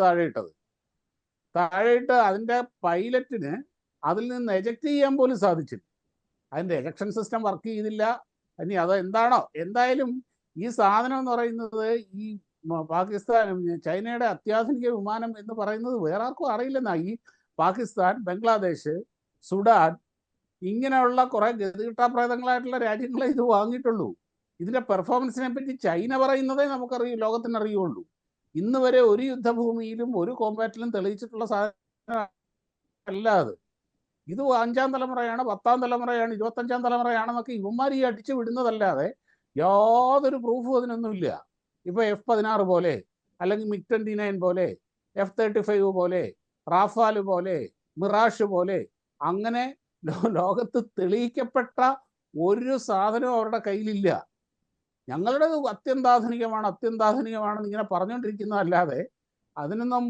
താഴെയിട്ട് അതിന്റെ പൈലറ്റിന് അതിൽ നിന്ന് എജക്ട് ചെയ്യാൻ പോലും സാധിച്ചില്ല. അതിന്റെ എജക്ഷൻ സിസ്റ്റം വർക്ക് ചെയ്തില്ല. ഇനി അത് എന്താണോ, എന്തായാലും ഈ സാധനം എന്ന് പറയുന്നത് ഈ പാകിസ്ഥാനും ചൈനയുടെ അത്യാധുനിക വിമാനം എന്ന് പറയുന്നത് വേറെ ആർക്കും അറിയില്ലെന്നാ. ഈ പാകിസ്ഥാൻ, ബംഗ്ലാദേശ്, സുഡാൻ ഇങ്ങനെയുള്ള കുറെ ഗതികിട്ടാപ്രേതങ്ങളായിട്ടുള്ള രാജ്യങ്ങളെ ഇത് വാങ്ങിയിട്ടുള്ളൂ. ഇതിന്റെ പെർഫോമൻസിനെ പറ്റി ചൈന പറയുന്നതേ ലോകത്തിന് അറിയുള്ളൂ. ഇന്ന് വരെ ഒരു യുദ്ധഭൂമിയിലും ഒരു കോമ്പാറ്റിലും തെളിയിച്ചിട്ടുള്ള സാധനം അല്ലാതെ ഇത് 5ാം തലമുറയാണ്, 10ാം തലമുറയാണ്, 25ാം തലമുറയാണെന്നൊക്കെ ഇവന്മാർ ഈ അടിച്ചു വിടുന്നതല്ലാതെ യാതൊരു പ്രൂഫും അതിനൊന്നുമില്ല. ഇപ്പൊ F-16 പോലെ, അല്ലെങ്കിൽ MiG-29 പോലെ, F-35 പോലെ, റാഫാല് പോലെ, മിറാഷ് പോലെ, അങ്ങനെ ലോകത്ത് തെളിയിക്കപ്പെട്ട ഒരു സാധനവും അവരുടെ കയ്യിലില്ല. ഞങ്ങളുടെ അത്യന്താധുനികമാണെന്ന് ഇങ്ങനെ പറഞ്ഞുകൊണ്ടിരിക്കുന്നതല്ലാതെ അതിനൊന്നും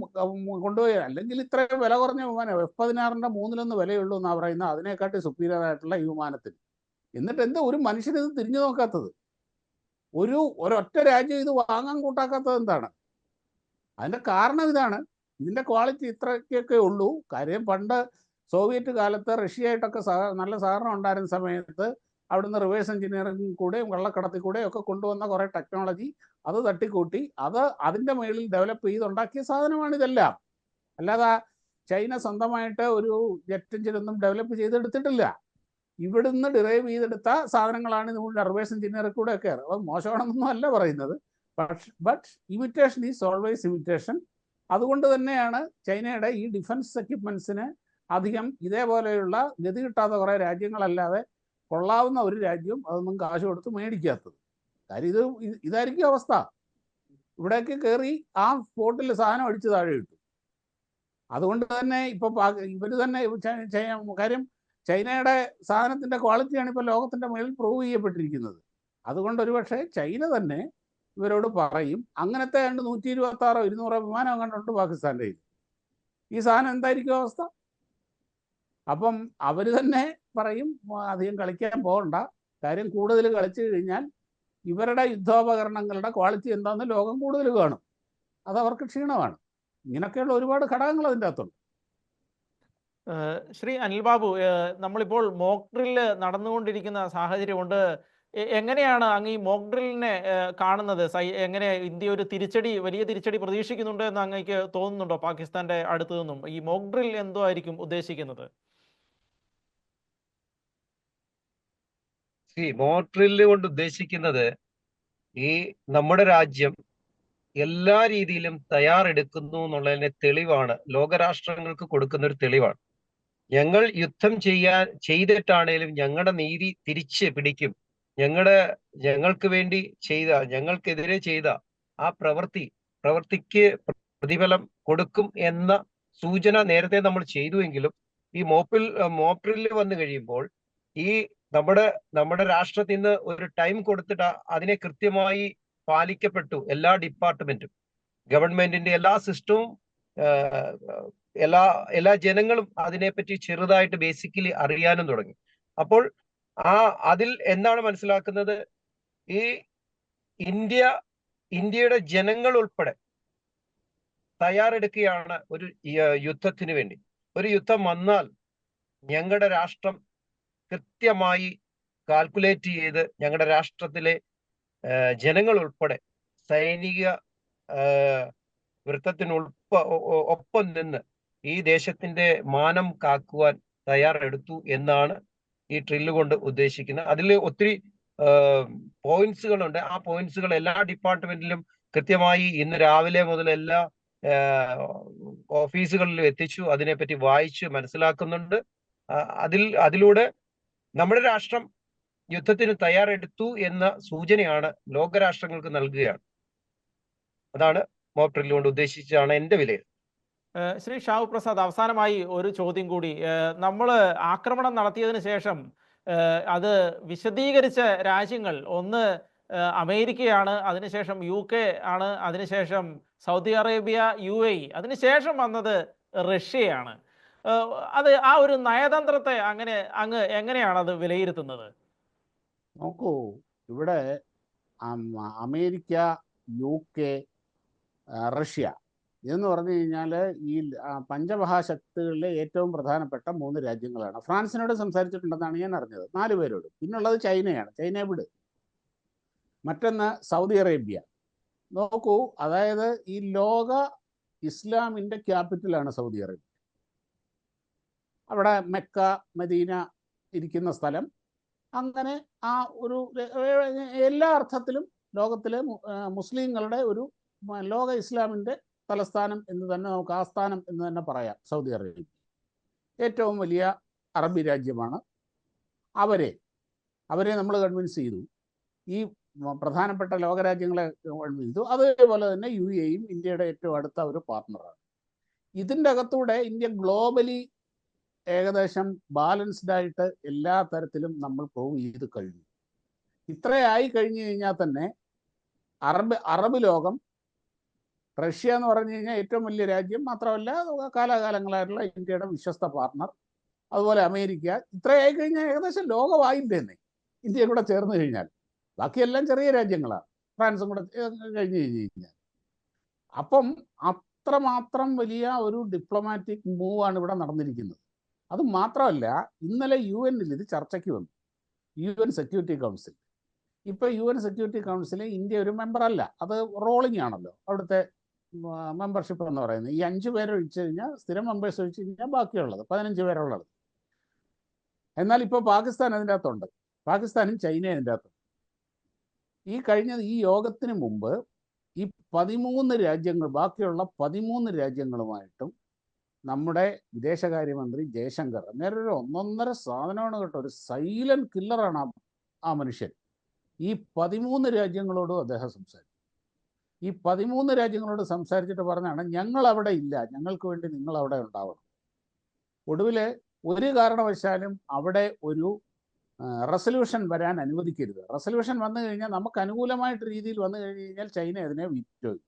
കൊണ്ടുപോയി, അല്ലെങ്കിൽ ഇത്രയും വില കുറഞ്ഞ വിമാനം F-16ന്റെ 3-1 വിലയുള്ളൂ എന്നാ പറയുന്നത്, അതിനെക്കാട്ടി സുപ്പീരിയർ ആയിട്ടുള്ള ഈ വിമാനത്തിന്. എന്നിട്ട് എന്താ ഒരു മനുഷ്യന് ഇത് തിരിഞ്ഞു നോക്കാത്തത്? ഒരൊറ്റ രാജ്യം ഇത് വാങ്ങാൻ കൂട്ടാക്കാത്തത് എന്താണ്? അതിന്റെ കാരണം ഇതാണ്. ഇതിന്റെ ക്വാളിറ്റി ഇത്രയൊക്കെ ഉള്ളൂ. കാര്യം പണ്ട് സോവിയറ്റ് കാലത്ത് റഷ്യയായിട്ടൊക്കെ നല്ല സഹകരണം ഉണ്ടായിരുന്ന സമയത്ത് അവിടുന്ന് റിവേഴ്സ് എഞ്ചിനീയറിംഗ് കൂടെയും വെള്ളക്കടത്തിൽ കൂടെയും ഒക്കെ കൊണ്ടുവന്ന കുറെ ടെക്നോളജി അത് തട്ടിക്കൂട്ടി അതിന്റെ മേളിൽ ഡെവലപ്പ് ചെയ്തുണ്ടാക്കിയ സാധനമാണ് ഇതെല്ലാം. അല്ലാതെ ചൈന സ്വന്തമായിട്ട് ഒരു ജെറ്റ് എഞ്ചിനൊന്നും ഡെവലപ്പ് ചെയ്തെടുത്തിട്ടില്ല. ഇവിടുന്ന് ഡിറൈവ് ചെയ്തെടുത്ത സാധനങ്ങളാണ് നമ്മുടെ റിവേഴ്സ് എഞ്ചിനീയറിംഗ് കൂടെ ഒക്കെ. അത് മോശമാണെന്നൊന്നും അല്ല പറയുന്നത്. But imitation is always imitation. അതുകൊണ്ട് തന്നെയാണ് ചൈനയുടെ ഈ ഡിഫൻസ് എക്യുപ്മെന്റ്സിന് അധികം ഇതേപോലെയുള്ള ഗതി കിട്ടാത്ത കുറെ രാജ്യങ്ങളല്ലാതെ കൊള്ളാവുന്ന ഒരു രാജ്യവും അതൊന്നും കാശ് കൊടുത്ത് മേടിക്കാത്തത്. കാര്യം ഇതായിരിക്കും അവസ്ഥ. ഇവിടേക്ക് കയറി ആ സ്പോട്ടിൽ സാധനം അടിച്ച് താഴെ ഇട്ടു. അതുകൊണ്ട് തന്നെ ഇപ്പൊ ഇവര് തന്നെ കാര്യം ചൈനയുടെ സാധനത്തിന്റെ ക്വാളിറ്റിയാണ് ഇപ്പൊ ലോകത്തിന്റെ മേളിൽ പ്രൂവ് ചെയ്യപ്പെട്ടിരിക്കുന്നത്. അതുകൊണ്ട് ഒരുപക്ഷെ ചൈന തന്നെ ഇവരോട് പറയും, അങ്ങനത്തെ 126 200 വിമാനം കണ്ടുണ്ട് പാകിസ്ഥാൻ്റെ കയ്യിൽ, ഈ സാധനം എന്തായിരിക്കും അവസ്ഥ? അപ്പം അവര് തന്നെ പറയും അധികം കളിക്കാൻ പോകണ്ട, കാര്യം കൂടുതൽ കളിച്ചു കഴിഞ്ഞാൽ ഇവരുടെ യുദ്ധോപകരണങ്ങളുടെ ക്വാളിറ്റി എന്താണെന്ന് ലോകം കൂടുതൽ കാണും, അത് അവർക്ക് ക്ഷീണമാണ്. ഇങ്ങനെയൊക്കെയുള്ള ഒരുപാട് ഘടകങ്ങൾ അതിൻ്റെ അകത്തുണ്ട്. ശ്രീ അനിൽ ബാബു, നമ്മളിപ്പോൾ മോക്ക് ഡ്രില്ല് നടന്നുകൊണ്ടിരിക്കുന്ന സാഹചര്യമുണ്ട്. എങ്ങനെയാണ് അങ്ങ് ഈ മോക്ക് ഡ്രില്ലിനെ കാണുന്നത്? എങ്ങനെ ഇന്ത്യ ഒരു വലിയ തിരിച്ചടി പ്രതീക്ഷിക്കുന്നുണ്ട് എന്ന് അങ്ങേക്ക് തോന്നുന്നുണ്ടോ? പാകിസ്ഥാന്റെ അടുത്തു നിന്നും ഈ മോക്ക് ഡ്രിൽ എന്തോ ആയിരിക്കും ഉദ്ദേശിക്കുന്നത്? മോക്ക് ഡ്രില്ല് കൊണ്ട് ഉദ്ദേശിക്കുന്നത് ഈ നമ്മുടെ രാജ്യം എല്ലാ രീതിയിലും തയ്യാറെടുക്കുന്നു എന്നുള്ളതിന്റെ തെളിവാണ്, ലോകരാഷ്ട്രങ്ങൾക്ക് കൊടുക്കുന്ന ഒരു തെളിവാണ്. ഞങ്ങൾ യുദ്ധം ചെയ്തിട്ടാണേലും ഞങ്ങളുടെ നീതി തിരിച്ച് പിടിക്കും, ഞങ്ങൾക്ക് വേണ്ടി ഞങ്ങൾക്കെതിരെ ചെയ്ത ആ പ്രവൃത്തിക്ക് പ്രതിഫലം കൊടുക്കും എന്ന സൂചന നേരത്തെ നമ്മൾ ചെയ്തുവെങ്കിലും ഈ മോക്ക് ഡ്രില്ല് വന്നു കഴിയുമ്പോൾ ഈ നമ്മുടെ രാഷ്ട്രത്തിൽ നിന്ന് ഒരു ടൈം കൊടുത്തിട്ട് അതിനെ കൃത്യമായി പാലിക്കപ്പെട്ടു. എല്ലാ ഡിപ്പാർട്ട്മെന്റും, ഗവൺമെന്റിന്റെ എല്ലാ സിസ്റ്റവും, എല്ലാ ജനങ്ങളും അതിനെപ്പറ്റി ചെറുതായിട്ട് ബേസിക്കലി അറിയാനും തുടങ്ങി. അപ്പോൾ അതിൽ എന്താണ് മനസ്സിലാക്കുന്നത്? ഈ ഇന്ത്യയുടെ ജനങ്ങൾ ഉൾപ്പെടെ തയ്യാറെടുക്കുകയാണ് ഒരു യുദ്ധത്തിന് വേണ്ടി. ഒരു യുദ്ധം വന്നാൽ ഞങ്ങളുടെ രാഷ്ട്രം കൃത്യമായി കാൽക്കുലേറ്റ് ചെയ്ത് ഞങ്ങളുടെ രാഷ്ട്രത്തിലെ ജനങ്ങൾ ഉൾപ്പെടെ സൈനിക ഒപ്പം നിന്ന് ഈ ദേശത്തിന്റെ മാനം കാക്കുവാൻ തയ്യാറെടുത്തു എന്നാണ് ഈ ഡ്രില്ല് കൊണ്ട് ഉദ്ദേശിക്കുന്നത്. അതിൽ ഒത്തിരി പോയിന്റ്സുകളുണ്ട്. ആ പോയിന്റ്സുകൾ എല്ലാ ഡിപ്പാർട്ട്മെന്റിലും കൃത്യമായി ഇന്ന് രാവിലെ മുതൽ എല്ലാ ഓഫീസുകളിലും എത്തിച്ചു. അതിനെപ്പറ്റി വായിച്ച് മനസ്സിലാക്കുന്നുണ്ട്. അതിലൂടെ നമ്മുടെ രാഷ്ട്രം യുദ്ധത്തിന് തയ്യാറെടുത്തു എന്ന സൂചനയാണ് ലോകരാഷ്ട്രങ്ങൾക്ക് നൽകുകയാണ്. അതാണ് മോക്ക് ഡ്രില്ല് കൊണ്ട് ഉദ്ദേശിച്ചാണ് എൻ്റെ വിലയിരുത്തൽ. ശ്രീ ഷാഹു പ്രസാദ്, അവസാനമായി ഒരു ചോദ്യം കൂടി. നമ്മൾ ആക്രമണം നടത്തിയതിന് ശേഷം അത് വിശദീകരിച്ച രാജ്യങ്ങൾ, ഒന്ന് അമേരിക്കയാണ്, അതിനുശേഷം UK ആണ്, അതിനുശേഷം സൗദി അറേബ്യ, UAE, അതിനുശേഷം വന്നത് റഷ്യയാണ്. അത് ആ ഒരു നയതന്ത്രത്തെ അങ്ങ് എങ്ങനെയാണ് അത് വിലയിരുത്തുന്നത്? നോക്കൂ, ഇവിടെ അമേരിക്ക, UK, റഷ്യ എന്ന് പറഞ്ഞു കഴിഞ്ഞാൽ ഈ പഞ്ചമഹാശക്തികളിലെ ഏറ്റവും പ്രധാനപ്പെട്ട 3 രാജ്യങ്ങളാണ്. ഫ്രാൻസിനോട് സംസാരിച്ചിട്ടുണ്ടെന്നാണ് ഞാൻ അറിഞ്ഞത്, 4 പേരോട്. പിന്നുള്ളത് ചൈനയാണ്, ചൈനയെ വിട്. മറ്റൊന്ന് സൗദി അറേബ്യ. നോക്കൂ, അതായത് ഈ ലോക ഇസ്ലാമിൻ്റെ ക്യാപിറ്റലാണ് സൗദി അറേബ്യ. അവിടെ മെക്ക, മദീന ഇരിക്കുന്ന സ്ഥലം. അങ്ങനെ ആ ഒരു എല്ലാ അർത്ഥത്തിലും ലോകത്തിലെ മുസ്ലിങ്ങളുടെ ഒരു ലോക ഇസ്ലാമിൻ്റെ തലസ്ഥാനം എന്ന് തന്നെ നമുക്ക് ആസ്ഥാനം എന്ന് തന്നെ പറയാം സൗദി അറേബ്യ. ഏറ്റവും വലിയ അറബി രാജ്യമാണ്. അവരെ നമ്മൾ കൺവിൻസ് ചെയ്തു. ഈ പ്രധാനപ്പെട്ട ലോകരാജ്യങ്ങളെ കൺവിൻസ് ചെയ്തു. അതേപോലെ തന്നെ UAEയും ഇന്ത്യയുടെ ഏറ്റവും അടുത്ത ഒരു പാർട്ണറാണ്. ഇതിൻ്റെ അകത്തൂടെ ഇന്ത്യ ഗ്ലോബലി ഏകദേശം ബാലൻസ്ഡ് ആയിട്ട് എല്ലാ തരത്തിലും നമ്മൾ പ്രൂവ് ചെയ്ത് കഴിഞ്ഞു. ഇത്രയായി കഴിഞ്ഞു കഴിഞ്ഞാൽ തന്നെ അറബ് ലോകം, റഷ്യ എന്ന് പറഞ്ഞു കഴിഞ്ഞാൽ ഏറ്റവും വലിയ രാജ്യം മാത്രമല്ല, കാലാകാലങ്ങളായിട്ടുള്ള ഇന്ത്യയുടെ വിശ്വസ്ത പാർട്ണർ, അതുപോലെ അമേരിക്ക, ഇത്രയായി കഴിഞ്ഞാൽ ഏകദേശം ലോകമായില്ലേ തന്നെ ഇന്ത്യ കൂടെ ചേർന്ന് കഴിഞ്ഞാൽ. ബാക്കിയെല്ലാം ചെറിയ രാജ്യങ്ങളാണ്, ഫ്രാൻസും കൂടെ കഴിഞ്ഞ് കഴിഞ്ഞാൽ. അപ്പം അത്രമാത്രം വലിയ ഒരു ഡിപ്ലോമാറ്റിക് മൂവാണ് ഇവിടെ നടന്നിരിക്കുന്നത്. അത് മാത്രമല്ല, ഇന്നലെ UN-ൽ ഇത് ചർച്ചയ്ക്ക് വന്നു, UN സെക്യൂരിറ്റി കൗൺസിൽ. ഇപ്പോൾ UN സെക്യൂരിറ്റി കൗൺസിലിൽ ഇന്ത്യ ഒരു മെമ്പർ അല്ല, അത് റോളിംഗ് ആണല്ലോ അവിടുത്തെ മെമ്പർഷിപ്പ് എന്ന് പറയുന്നത്. ഈ 5 പേരെ ഒഴിച്ചു കഴിഞ്ഞാൽ, സ്ഥിരം മെമ്പേഴ്സ് ഒഴിച്ചു കഴിഞ്ഞാൽ ബാക്കിയുള്ളത് 15 പേരുള്ളത്. എന്നാൽ ഇപ്പോൾ പാകിസ്ഥാൻ അതിൻ്റെ അകത്തുണ്ട്, പാകിസ്ഥാനും ചൈനയും അതിൻ്റെ അകത്തുണ്ട്. ഈ യോഗത്തിന് മുമ്പ് ഈ 13 രാജ്യങ്ങൾ, ബാക്കിയുള്ള 13 രാജ്യങ്ങളുമായിട്ടും നമ്മുടെ വിദേശകാര്യമന്ത്രി ജയശങ്കർ, നേരെ ഒന്നൊന്നര സാധനമാണ് കേട്ടോ, ഒരു സൈലന്റ് കില്ലറാണ് ആ മനുഷ്യൻ. ഈ 13 രാജ്യങ്ങളോടും അദ്ദേഹം സംസാരിച്ചു. ഈ 13 രാജ്യങ്ങളോട് സംസാരിച്ചിട്ട് പറഞ്ഞാണ്, ഞങ്ങൾ അവിടെ ഇല്ല, ഞങ്ങൾക്ക് വേണ്ടി നിങ്ങൾ അവിടെ ഉണ്ടാവണം. ഒടുവിൽ ഒരു കാരണവശാലും അവിടെ ഒരു റെസൊല്യൂഷൻ വരാൻ അനുവദിക്കരുത്. റെസൊല്യൂഷൻ വന്നു കഴിഞ്ഞാൽ, നമുക്ക് അനുകൂലമായിട്ട് രീതിയിൽ വന്നു കഴിഞ്ഞ് കഴിഞ്ഞാൽ ചൈന അതിനെ വീറ്റോ ചെയ്യും,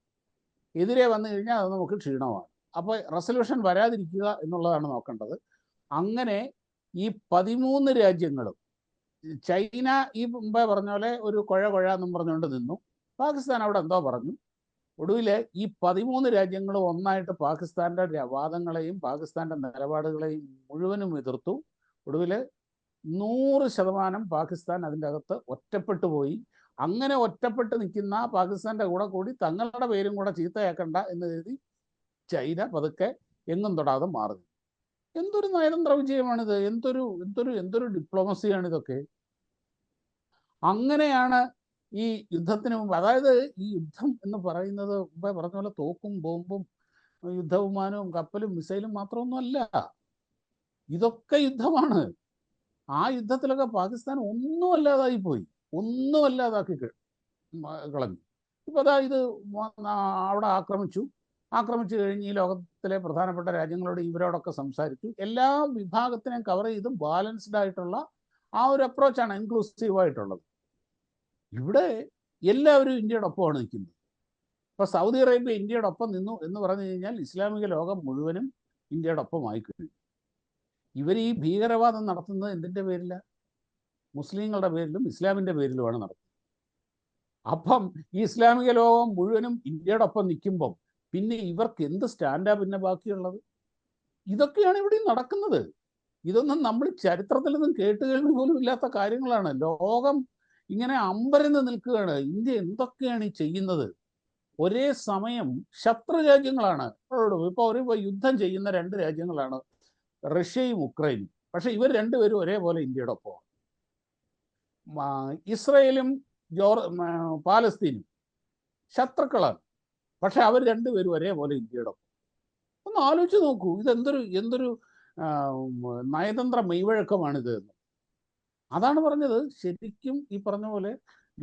എതിരെ വന്നു കഴിഞ്ഞാൽ അത് നമുക്ക് ക്ഷീണമാണ്. അപ്പോൾ റെസൊല്യൂഷൻ വരാതിരിക്കുക എന്നുള്ളതാണ് നോക്കേണ്ടത്. അങ്ങനെ ഈ 13 രാജ്യങ്ങളും, ചൈന ഈ മുമ്പേ പറഞ്ഞ പോലെ ഒരു കുഴ എന്നും പറഞ്ഞുകൊണ്ട് നിന്നു, പാകിസ്ഥാൻ അവിടെ എന്തോ പറഞ്ഞു. ഒടുവിൽ ഈ 13 രാജ്യങ്ങളും ഒന്നായിട്ട് പാകിസ്ഥാൻ്റെ വാദങ്ങളെയും പാകിസ്ഥാൻ്റെ നിലപാടുകളെയും മുഴുവനും എതിർത്തു. ഒടുവിൽ 100% പാകിസ്ഥാൻ അതിൻ്റെ അകത്ത് ഒറ്റപ്പെട്ടു പോയി. അങ്ങനെ ഒറ്റപ്പെട്ട് നിൽക്കുന്ന പാകിസ്ഥാൻ്റെ കൂടി തങ്ങളുടെ പേരും കൂടെ ചീത്തയാക്കണ്ട എന്ന് കരുതി ചൈന പതുക്കെ എങ്ങും തൊടാതെ മാറുന്നു. എന്തൊരു നയതന്ത്ര വിജയമാണിത്, എന്തൊരു ഡിപ്ലോമസിയാണിതൊക്കെ. അങ്ങനെയാണ് ഈ യുദ്ധത്തിന് മുമ്പ്, അതായത് ഈ യുദ്ധം എന്ന് പറയുന്നത് മുമ്പേ പറഞ്ഞ പോലെ തോക്കും ബോംബും യുദ്ധവിമാനവും കപ്പലും മിസൈലും മാത്രമൊന്നും അല്ല, ഇതൊക്കെ യുദ്ധമാണ്. ആ യുദ്ധത്തിലൊക്കെ പാകിസ്ഥാൻ ഒന്നും അല്ലാതാക്കി കളഞ്ഞു. ഇപ്പോൾ അതാ ഇത് അവിടെ ആക്രമിച്ചു കഴിഞ്ഞ് ഈ ലോകത്തിലെ പ്രധാനപ്പെട്ട രാജ്യങ്ങളോട് ഇവരോടൊക്കെ സംസാരിച്ചു. എല്ലാ വിഭാഗത്തിനെയും കവർ ചെയ്ത് ബാലൻസ്ഡ് ആയിട്ടുള്ള ആ ഒരു അപ്രോച്ചാണ്, ഇൻക്ലൂസീവായിട്ടുള്ളത്. ഇവിടെ എല്ലാവരും ഇന്ത്യയുടെ ഒപ്പമാണ് നിൽക്കുന്നത്. ഇപ്പോൾ സൗദി അറേബ്യ ഇന്ത്യയുടെ ഒപ്പം നിന്നു എന്ന് പറഞ്ഞു കഴിഞ്ഞാൽ ഇസ്ലാമിക ലോകം മുഴുവനും ഇന്ത്യയുടെ ഒപ്പമായി കഴിഞ്ഞു. ഇവർ ഈ ഭീകരവാദം നടത്തുന്നത് എന്തിൻ്റെ പേരില? മുസ്ലിങ്ങളുടെ പേരിലും ഇസ്ലാമിൻ്റെ പേരിലുമാണ് നടത്തുന്നത്. അപ്പം ഈ ഇസ്ലാമിക ലോകം മുഴുവനും ഇന്ത്യയുടെ ഒപ്പം നിൽക്കുമ്പം പിന്നെ ഇവർക്ക് എന്ത് സ്റ്റാൻഡാ പിന്നെ ബാക്കിയുള്ളത്? ഇതൊക്കെയാണ് ഇവിടെ നടക്കുന്നത്. ഇതൊന്നും നമ്മൾ ചരിത്രത്തിൽ നിന്നും കേട്ടുകേൾവി പോലും ഇല്ലാത്ത കാര്യങ്ങളാണ്. ലോകം ഇങ്ങനെ അമ്പരന്ന് നിൽക്കുകയാണ്, ഇന്ത്യ എന്തൊക്കെയാണ് ഈ ചെയ്യുന്നത്. ഒരേ സമയം ശത്രു രാജ്യങ്ങളാണ് ഇപ്പോൾ ഒരു യുദ്ധം ചെയ്യുന്ന 2 രാജ്യങ്ങളാണ് റഷ്യയും ഉക്രൈനും. പക്ഷെ ഇവർ രണ്ടുപേരും ഒരേപോലെ ഇന്ത്യയുടെ ഒപ്പമാണ്. ഇസ്രയേലും പാലസ്തീനും ശത്രുക്കളാണ്, പക്ഷെ അവർ രണ്ടുപേരും ഒരേപോലെ ഇന്ത്യയുടെ ഒപ്പം. ഒന്ന് ആലോചിച്ച് നോക്കൂ, എന്തൊരു നയതന്ത്ര മെയ്വഴക്കമാണിത് എന്ന്. അതാണ് പറഞ്ഞത്. ശരിക്കും ഈ പറഞ്ഞ പോലെ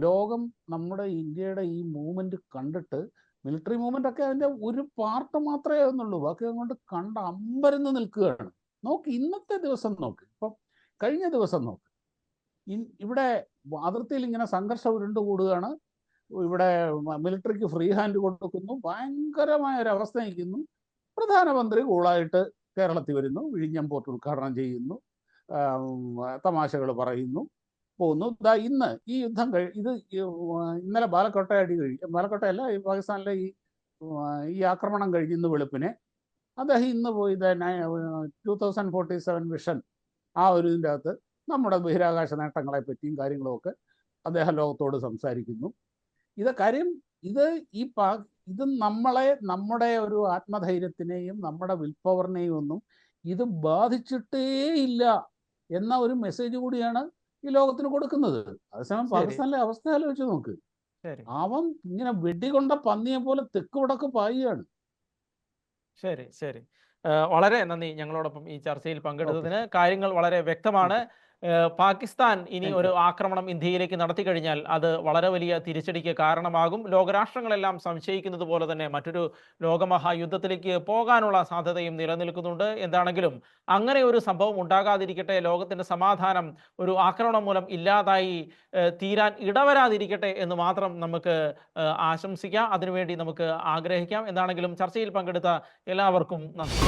ലോകം നമ്മുടെ ഇന്ത്യയുടെ ഈ മൂവ്മെന്റ് കണ്ടിട്ട്, മിലിറ്ററി മൂവ്മെന്റ് ഒക്കെ അതിൻ്റെ ഒരു പാർട്ട് മാത്രമേ ആകുന്നുള്ളൂ, ബാക്കി അങ്ങോട്ട് അമ്പരന്ന് നിൽക്കുകയാണ്. നോക്ക്, ഇന്നത്തെ ദിവസം നോക്ക്, ഇപ്പം കഴിഞ്ഞ ദിവസം നോക്ക്, ഇവിടെ അതിർത്തിയിൽ ഇങ്ങനെ സംഘർഷം ഉരുണ്ടുകൂടുകയാണ്. ഇവിടെ മിലിറ്ററിക്ക് ഫ്രീ ഹാൻഡ് കൊടുക്കുന്നു, ഭയങ്കരമായ ഒരു അവസ്ഥ നിൽക്കുന്നു. പ്രധാനമന്ത്രി കൂളായിട്ട് കേരളത്തിൽ വരുന്നു, വിഴിഞ്ഞം പോർട്ട് ഉദ്ഘാടനം ചെയ്യുന്നു, തമാശകൾ പറയുന്നു, പോകുന്നു. ദാ ഇന്ന് ഈ യുദ്ധം ഇന്നലെ ബാലക്കോട്ട അടി ബാലക്കോട്ടയല്ല, ഈ പാകിസ്ഥാനിലെ ഈ ആക്രമണം കഴിഞ്ഞ് ഇന്ന് വെളുപ്പിനെ അദ്ദേഹം ഇന്ന് പോയി 2047 വിഷൻ ആ ഒരു ഇതിൻ്റെ അകത്ത് നമ്മുടെ ബഹിരാകാശ നേട്ടങ്ങളെ പറ്റിയും കാര്യങ്ങളുമൊക്കെ അദ്ദേഹം ലോകത്തോട് സംസാരിക്കുന്നു. ഇത് നമ്മുടെ ഒരു ആത്മധൈര്യത്തിനെയും നമ്മുടെ വിൽ പവറിനെയും ഒന്നും ഇത് ബാധിച്ചിട്ടേ ഇല്ല എന്ന ഒരു മെസ്സേജ് കൂടിയാണ് ഈ ലോകത്തിന് കൊടുക്കുന്നത്. അതേസമയം പാകിസ്ഥാനിലെ അവസ്ഥ ആലോചിച്ച് നോക്ക്. അവൻ ഇങ്ങനെ വെടികൊണ്ട പന്നിയെ പോലെ തെക്ക് വടക്ക് പായുകയാണ്. ശരി ശരി വളരെ നന്ദി ഞങ്ങളോടൊപ്പം ഈ ചർച്ചയിൽ പങ്കെടുത്തതിന്. കാര്യങ്ങൾ വളരെ വ്യക്തമാണ്. പാകിസ്ഥാൻ ഇനി ഒരു ആക്രമണം ഇന്ത്യയിലേക്ക് നടത്തി കഴിഞ്ഞാൽ അത് വളരെ വലിയ തിരിച്ചടിക്ക് കാരണമാകും. ലോകരാഷ്ട്രങ്ങളെല്ലാം സംശയിക്കുന്നത് പോലെ തന്നെ മറ്റൊരു ലോകമഹായുദ്ധത്തിലേക്ക് പോകാനുള്ള സാധ്യതയും നിലനിൽക്കുന്നുണ്ട്. എന്താണെങ്കിലും അങ്ങനെ ഒരു സംഭവം ഉണ്ടാകാതിരിക്കട്ടെ, ലോകത്തിന്റെ സമാധാനം ഒരു ആക്രമണം മൂലം ഇല്ലാതായി തീരാൻ ഇടവരാതിരിക്കട്ടെ എന്ന് മാത്രം നമുക്ക് ആശംസിക്കാം. അതിനുവേണ്ടി നമുക്ക് ആഗ്രഹിക്കാം. എന്താണെങ്കിലും ചർച്ചയിൽ പങ്കെടുത്ത എല്ലാവർക്കും നന്ദി.